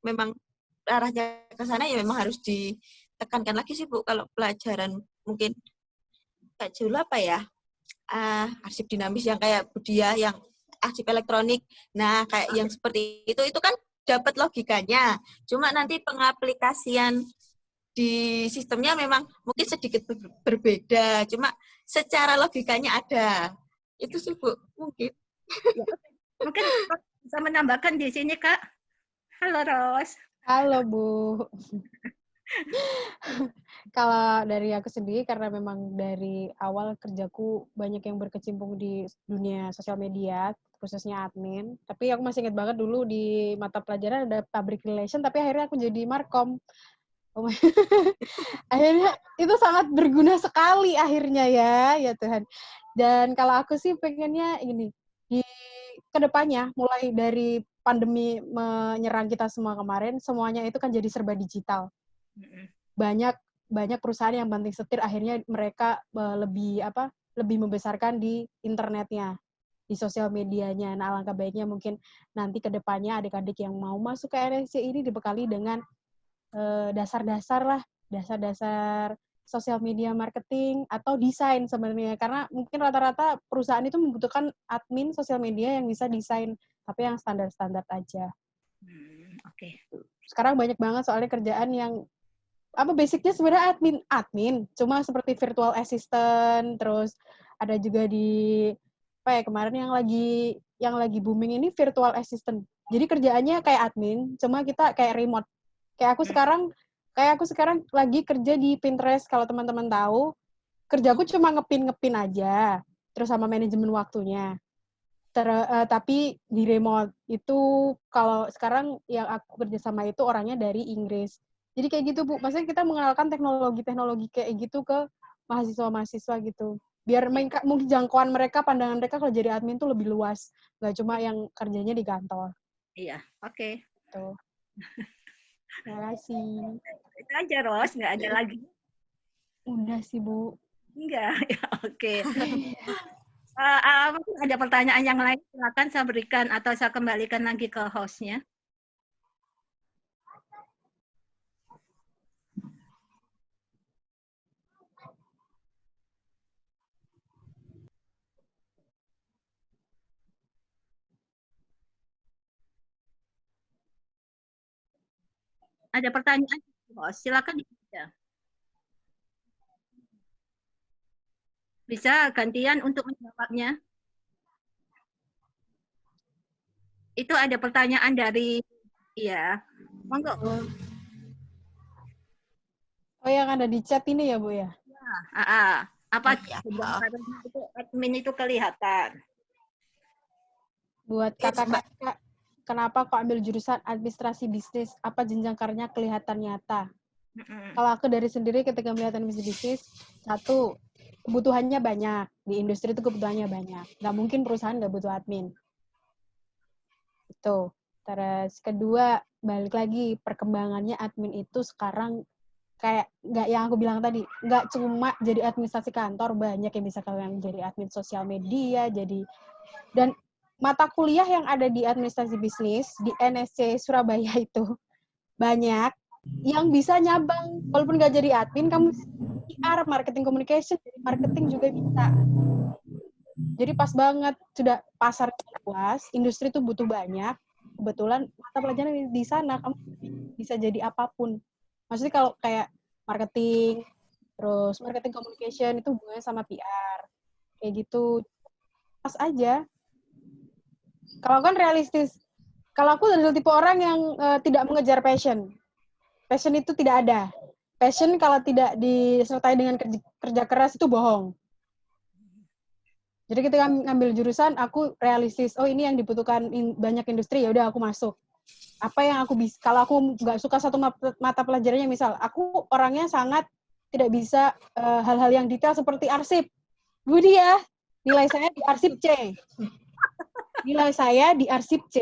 memang arahnya ke sana ya memang harus ditekankan lagi sih, Bu. Kalau pelajaran mungkin kayak dulu arsip dinamis yang kayak Budia, yang arsip elektronik. Nah, kayak yang seperti itu kan dapat logikanya. Cuma nanti pengaplikasian di sistemnya memang mungkin sedikit berbeda. Cuma secara logikanya ada. Itu sih, Bu, mungkin. Ya, mungkin bisa menambahkan di sini, Kak. Halo, Ros. Halo, Bu. Kalau dari aku sendiri, karena memang dari awal kerjaku banyak yang berkecimpung di dunia sosial media, khususnya admin. Tapi aku masih ingat banget dulu di mata pelajaran ada public relation, tapi akhirnya aku jadi markom. Akhirnya itu sangat berguna sekali akhirnya ya Tuhan. Dan kalau aku sih pengennya ini, di kedepannya mulai dari pandemi menyerang kita semua kemarin, semuanya itu kan jadi serba digital. Banyak perusahaan yang banting setir, akhirnya mereka lebih membesarkan di internetnya, di sosial medianya. Nah, alangkah baiknya mungkin nanti ke depannya adik-adik yang mau masuk ke RSC ini dibekali dengan dasar-dasar sosial media marketing atau desain sebenarnya, karena mungkin rata-rata perusahaan itu membutuhkan admin sosial media yang bisa desain, tapi yang standar-standar aja. Oke. Sekarang banyak banget soalnya kerjaan yang basicnya sebenarnya admin, cuma seperti virtual assistant, terus ada juga di kemarin yang lagi booming ini virtual assistant. Jadi kerjaannya kayak admin, cuma kita kayak remote. Kayak aku sekarang lagi kerja di Pinterest, kalau teman-teman tahu. Kerjaku cuma ngepin aja, terus sama manajemen waktunya. Tapi di remote itu, kalau sekarang yang aku kerja sama itu orangnya dari Inggris. Jadi kayak gitu, Bu. Maksudnya kita mengenalkan teknologi-teknologi kayak gitu ke mahasiswa-mahasiswa gitu. Biar mungkin jangkauan mereka, pandangan mereka kalau jadi admin tuh lebih luas. Nggak cuma yang kerjanya di kantor. Iya, oke. Tuh. Terima kasih. Itu aja, Ros. Nggak ada lagi. Udah sih, Bu. Enggak, ya oke. Mungkin ada pertanyaan yang lain, silakan saya berikan atau saya kembalikan lagi ke host-nya. Ada pertanyaan, host? Silakan dibaca. Bisa gantian untuk menjawabnya. Itu ada pertanyaan dari, ya, monggo. Oh, yang ada di chat ini ya, Bu ya? Ya, apa itu admin itu kelihatan? Buat kakak-kakak, kenapa kok ambil jurusan administrasi bisnis? Apa jenjang karirnya kelihatan nyata? Kalau aku dari sendiri ketika melihat administrasi bisnis, satu, kebutuhannya banyak. Di industri itu kebutuhannya banyak. Nggak mungkin perusahaan nggak butuh admin. Itu. Terus kedua, balik lagi, perkembangannya admin itu sekarang kayak nggak yang aku bilang tadi, nggak cuma jadi administrasi kantor, banyak yang bisa kalian jadi admin sosial media, dan mata kuliah yang ada di administrasi bisnis di NSC Surabaya itu banyak yang bisa nyabang, walaupun nggak jadi admin, kamu PR, marketing communication, jadi marketing juga bisa. Jadi pas banget, sudah pasarnya luas, industri itu butuh banyak, kebetulan mata pelajaran di sana kamu bisa jadi apapun. Maksudnya kalau kayak marketing, terus marketing communication itu hubungannya sama PR, kayak gitu, pas aja. Kalau kan realistis, kalau aku adalah tipe orang yang tidak mengejar passion. Passion itu tidak ada. Passion kalau tidak disertai dengan kerja keras itu bohong. Jadi ketika ngambil jurusan, aku realistis, oh ini yang dibutuhkan banyak industri, ya udah aku masuk. Apa yang aku bisa, kalau aku nggak suka satu mata pelajarannya, misal, aku orangnya sangat tidak bisa hal-hal yang detail seperti arsip. Bu dia, nilai saya di arsip C. Nilai saya di arsip C.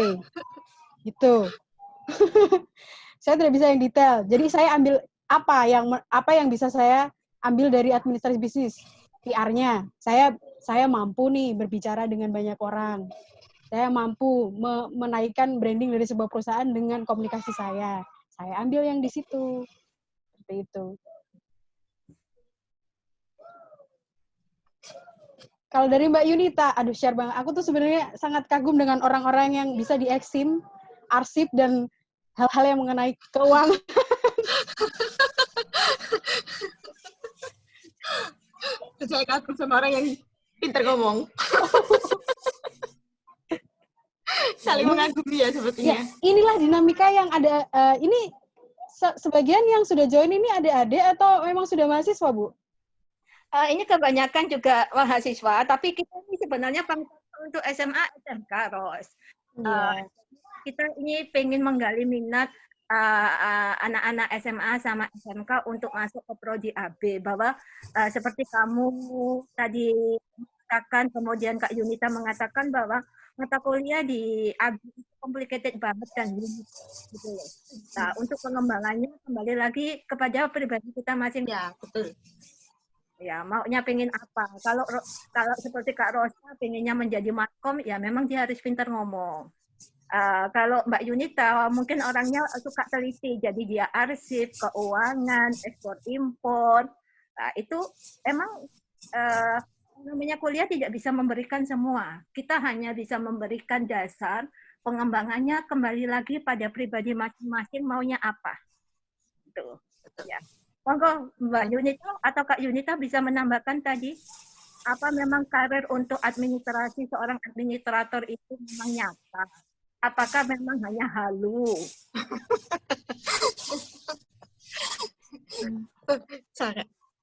Gitu. Saya tidak bisa yang detail. Jadi saya ambil apa yang bisa saya ambil dari administrasi bisnis. PR-nya. Saya mampu nih berbicara dengan banyak orang. Saya mampu menaikkan branding dari sebuah perusahaan dengan komunikasi saya. Saya ambil yang di situ. Seperti itu. Kalau dari Mbak Yunita, aduh share banget. Aku tuh sebenarnya sangat kagum dengan orang-orang yang bisa dieksim, arsip, dan hal-hal yang mengenai keuangan. Saya kagum sama orang yang pintar ngomong. Saling mengagumi ya sepertinya. Ya, inilah dinamika yang ada. Ini sebagian yang sudah join ini adik-adik atau memang sudah mahasiswa, Bu? Ini kebanyakan juga mahasiswa, tapi kita ini sebenarnya untuk SMA, SMK, Ros. Kita ini pengen menggali minat anak-anak SMA sama SMK untuk masuk ke prodi AB, bahwa seperti kamu tadi katakan, kemudian Kak Yunita mengatakan bahwa mata kuliah di AB itu complicated banget kan, gitu loh. Nah, untuk pengembangannya kembali lagi kepada pribadi kita masing-masing. Ya, betul. Ya, maunya pengen apa? Kalau seperti Kak Rosa pengennya menjadi markom, ya memang dia harus pintar ngomong. Kalau Mbak Yunita mungkin orangnya suka teliti, jadi dia arsip, keuangan, ekspor impor, Nah, itu emang namanya kuliah tidak bisa memberikan semua. Kita hanya bisa memberikan dasar, pengembangannya kembali lagi pada pribadi masing-masing maunya apa. Gitu. Ya. Monggo Mbak Yunita atau Kak Yunita bisa menambahkan tadi, apa memang karir untuk administrasi seorang administrator itu memang nyata? Apakah memang hanya halu?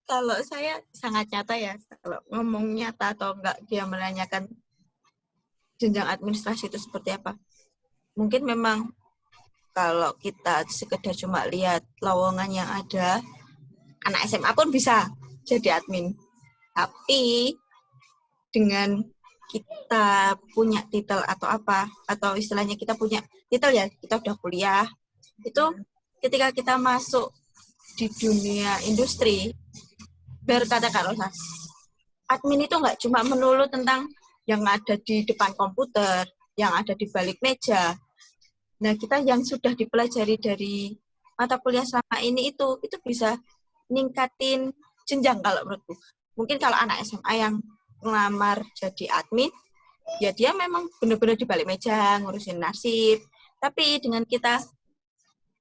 Kalau saya sangat nyata ya, kalau ngomong nyata atau enggak dia menanyakan jenjang administrasi itu seperti apa. Mungkin memang kalau kita sekedar cuma lihat lowongan yang ada, anak SMA pun bisa jadi admin. Tapi dengan kita punya titel atau apa, atau istilahnya kita punya titel ya, kita udah kuliah, itu ketika kita masuk di dunia industri, berkata Kak Rosa, admin itu nggak cuma melulu tentang yang ada di depan komputer, yang ada di balik meja. Nah, kita yang sudah dipelajari dari mata kuliah selama ini itu bisa ningkatin jenjang kalau menurutku. Mungkin kalau anak SMA yang ngelamar jadi admin, ya dia memang benar-benar di balik meja, ngurusin nasib. Tapi dengan kita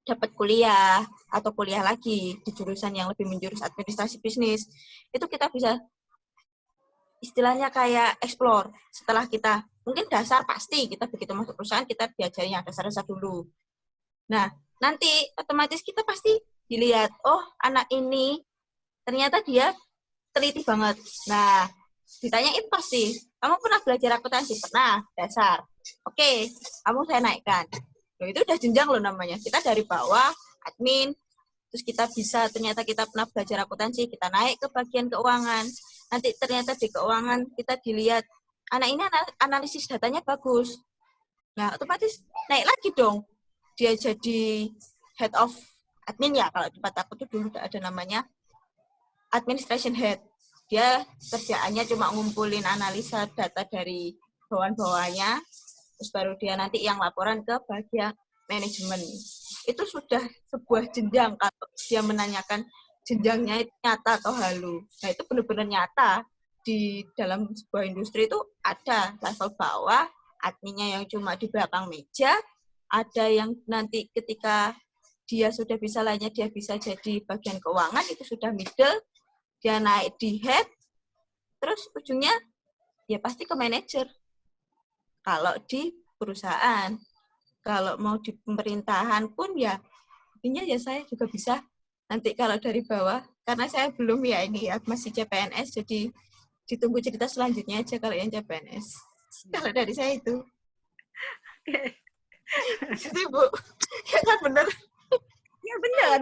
dapat kuliah atau kuliah lagi di jurusan yang lebih menjurus administrasi bisnis, itu kita bisa istilahnya kayak explore. Setelah kita, mungkin dasar pasti, kita begitu masuk perusahaan, kita diajarin yang dasar-dasar dulu. Nah, nanti otomatis kita pasti dilihat, oh anak ini ternyata dia teliti banget. Nah, ditanyain pasti, kamu pernah belajar akuntansi? Pernah, dasar. Oke, kamu saya naikkan. Loh, itu udah jenjang loh namanya. Kita dari bawah, admin, terus kita bisa, ternyata kita pernah belajar akuntansi, kita naik ke bagian keuangan. Nanti ternyata di keuangan kita dilihat, anak ini analisis datanya bagus. Nah, otomatis naik lagi dong. Dia jadi head of admin ya, kalau di tempat aku tuh dulu ada namanya administration head. Dia kerjaannya cuma ngumpulin analisa data dari bawahan-bawahannya, terus baru dia nanti yang laporan ke bagian manajemen. Itu sudah sebuah jenjang kalau dia menanyakan jenjangnya itu nyata atau halu. Nah, itu benar-benar nyata. Di dalam sebuah industri itu ada level bawah, adminnya yang cuma di belakang meja, ada yang nanti ketika dia sudah bisa lainnya, dia bisa jadi bagian keuangan, itu sudah middle, dia naik di head, terus ujungnya ya pasti ke manajer. Kalau di perusahaan, kalau mau di pemerintahan pun ya, intinya ya saya juga bisa nanti kalau dari bawah, karena saya belum ya ini ya, masih CPNS, jadi ditunggu cerita selanjutnya aja kalau yang CPNS. Kalau dari saya itu. Jadi Bu, ya kan benar. Ya benar.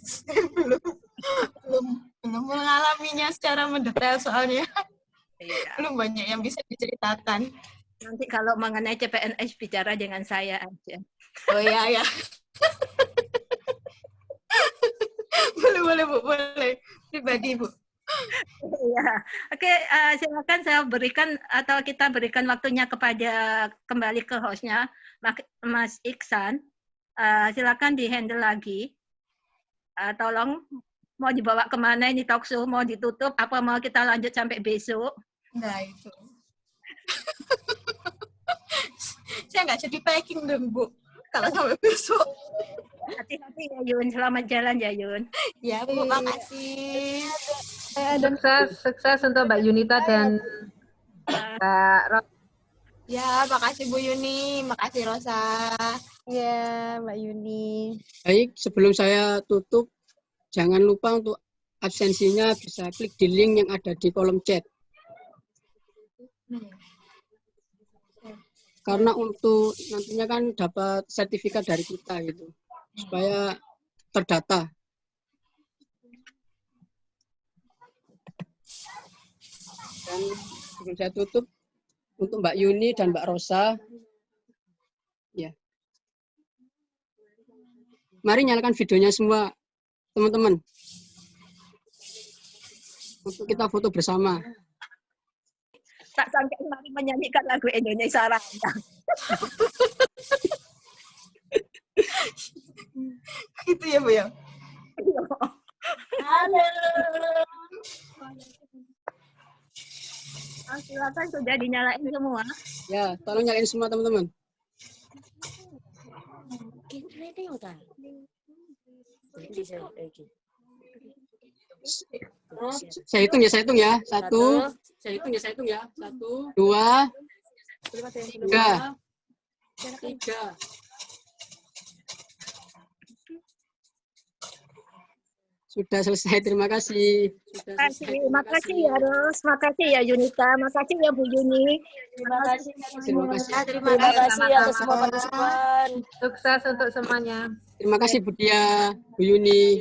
Saya belum mengalaminya secara mendetail soalnya. Iya. Belum banyak yang bisa diceritakan. Nanti kalau mengenai CPNS bicara dengan saya aja. Oh iya ya. boleh Bu, boleh. Pribadi Bu. Iya. Oke, silakan saya berikan atau kita berikan waktunya kepada kembali ke hostnya, Mas Iksan. Silakan di-handle lagi. Tolong mau dibawa kemana ini talk show, mau ditutup, apa mau kita lanjut sampai besok? Nah itu. Saya nggak jadi packing dong Bu, kalau sampai besok. Hati-hati ya Yun, selamat jalan ya Yun. Ya Bu, makasih. Sukses untuk Mbak Yunita dan Mbak Ros. Ya, makasih Bu Yuni, makasih Rosa. Ya, Mbak Yuni. Baik, sebelum saya tutup, jangan lupa untuk absensinya bisa klik di link yang ada di kolom chat. Karena untuk nantinya kan dapat sertifikat dari kita gitu, supaya terdata. Dan sebelum saya tutup, untuk Mbak Yuni dan Mbak Rosa, ya, mari nyalakan videonya semua, teman-teman, untuk kita foto bersama. Tak sangka mari menyanyikan lagu Indonesia Raya. Gitu ya Bu ya. Halo. Silakan sudah dinyalain semua. Ya, tolong nyalain semua teman-teman. Saya hitung ya. Satu, dua, tiga. Sudah selesai, terima kasih. Makasih ya Ros, makasih ya Yunita, makasih ya Bu Yuni. Terima kasih. Terima kasih. Terima kasih atas semua Sama-sama. partisipan. Sukses untuk semuanya. Terima kasih Bu Dia, Bu Yuni,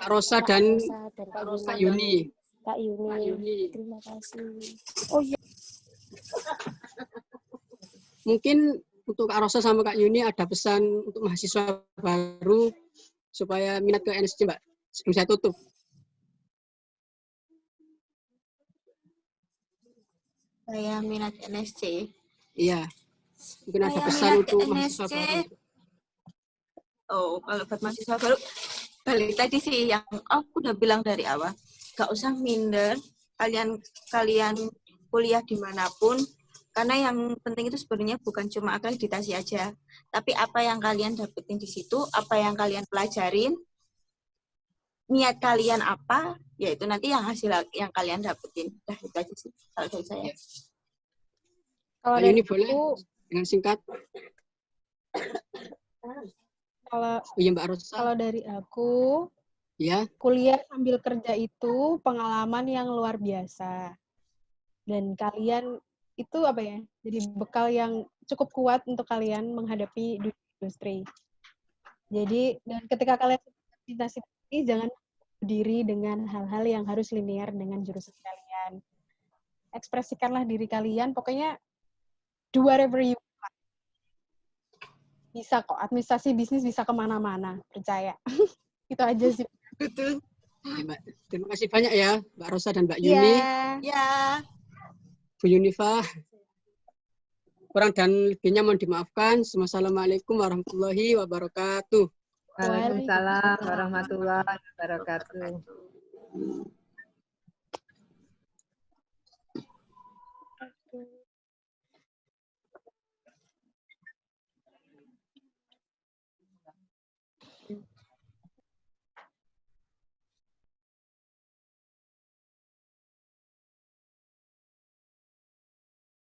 Kak Rosa dan Kak Yuni. Kak Yuni. Terima kasih. Oh iya. Mungkin untuk Kak Rosa sama Kak Yuni ada pesan untuk mahasiswa baru supaya minat ke NSC, Mbak, sebelum saya tutup. Saya minat NSC. Iya. Mungkin ada Saya pesan minat untuk ke mahasiswa NSC. baru. Oh, kalau buat mahasiswa baru, balik tadi sih yang aku udah bilang dari awal. Gak usah minder, kalian kuliah dimanapun, karena yang penting itu sebenarnya bukan cuma akreditasi aja, tapi apa yang kalian dapetin di situ, apa yang kalian pelajarin, niat kalian apa, yaitu nanti yang hasil yang kalian dapetin. Udah itu aja sih kalau dari saya. Kalau Kak dari Yuni boleh aku, dengan singkat. kalau Iya Mbak Rosa. kalau dari aku, Ya. kuliah sambil kerja itu pengalaman yang luar biasa. Dan kalian itu apa ya? Jadi bekal yang cukup kuat untuk kalian menghadapi dunia industri. Jadi dan ketika kalian presentasi ini jangan berdiri dengan hal-hal yang harus linear dengan jurusan kalian. Ekspresikanlah diri kalian, pokoknya do whatever you want. Bisa kok, administrasi bisnis bisa kemana-mana, percaya. Itu aja sih. Betul. Ya, Mbak. Terima kasih banyak ya Mbak Rosa dan Mbak Yuni. Ya. Bu Yunifa. Kurang dan lebihnya mohon dimaafkan. Wassalamualaikum warahmatullahi wabarakatuh. Waalaikumsalam warahmatullahi wabarakatuh.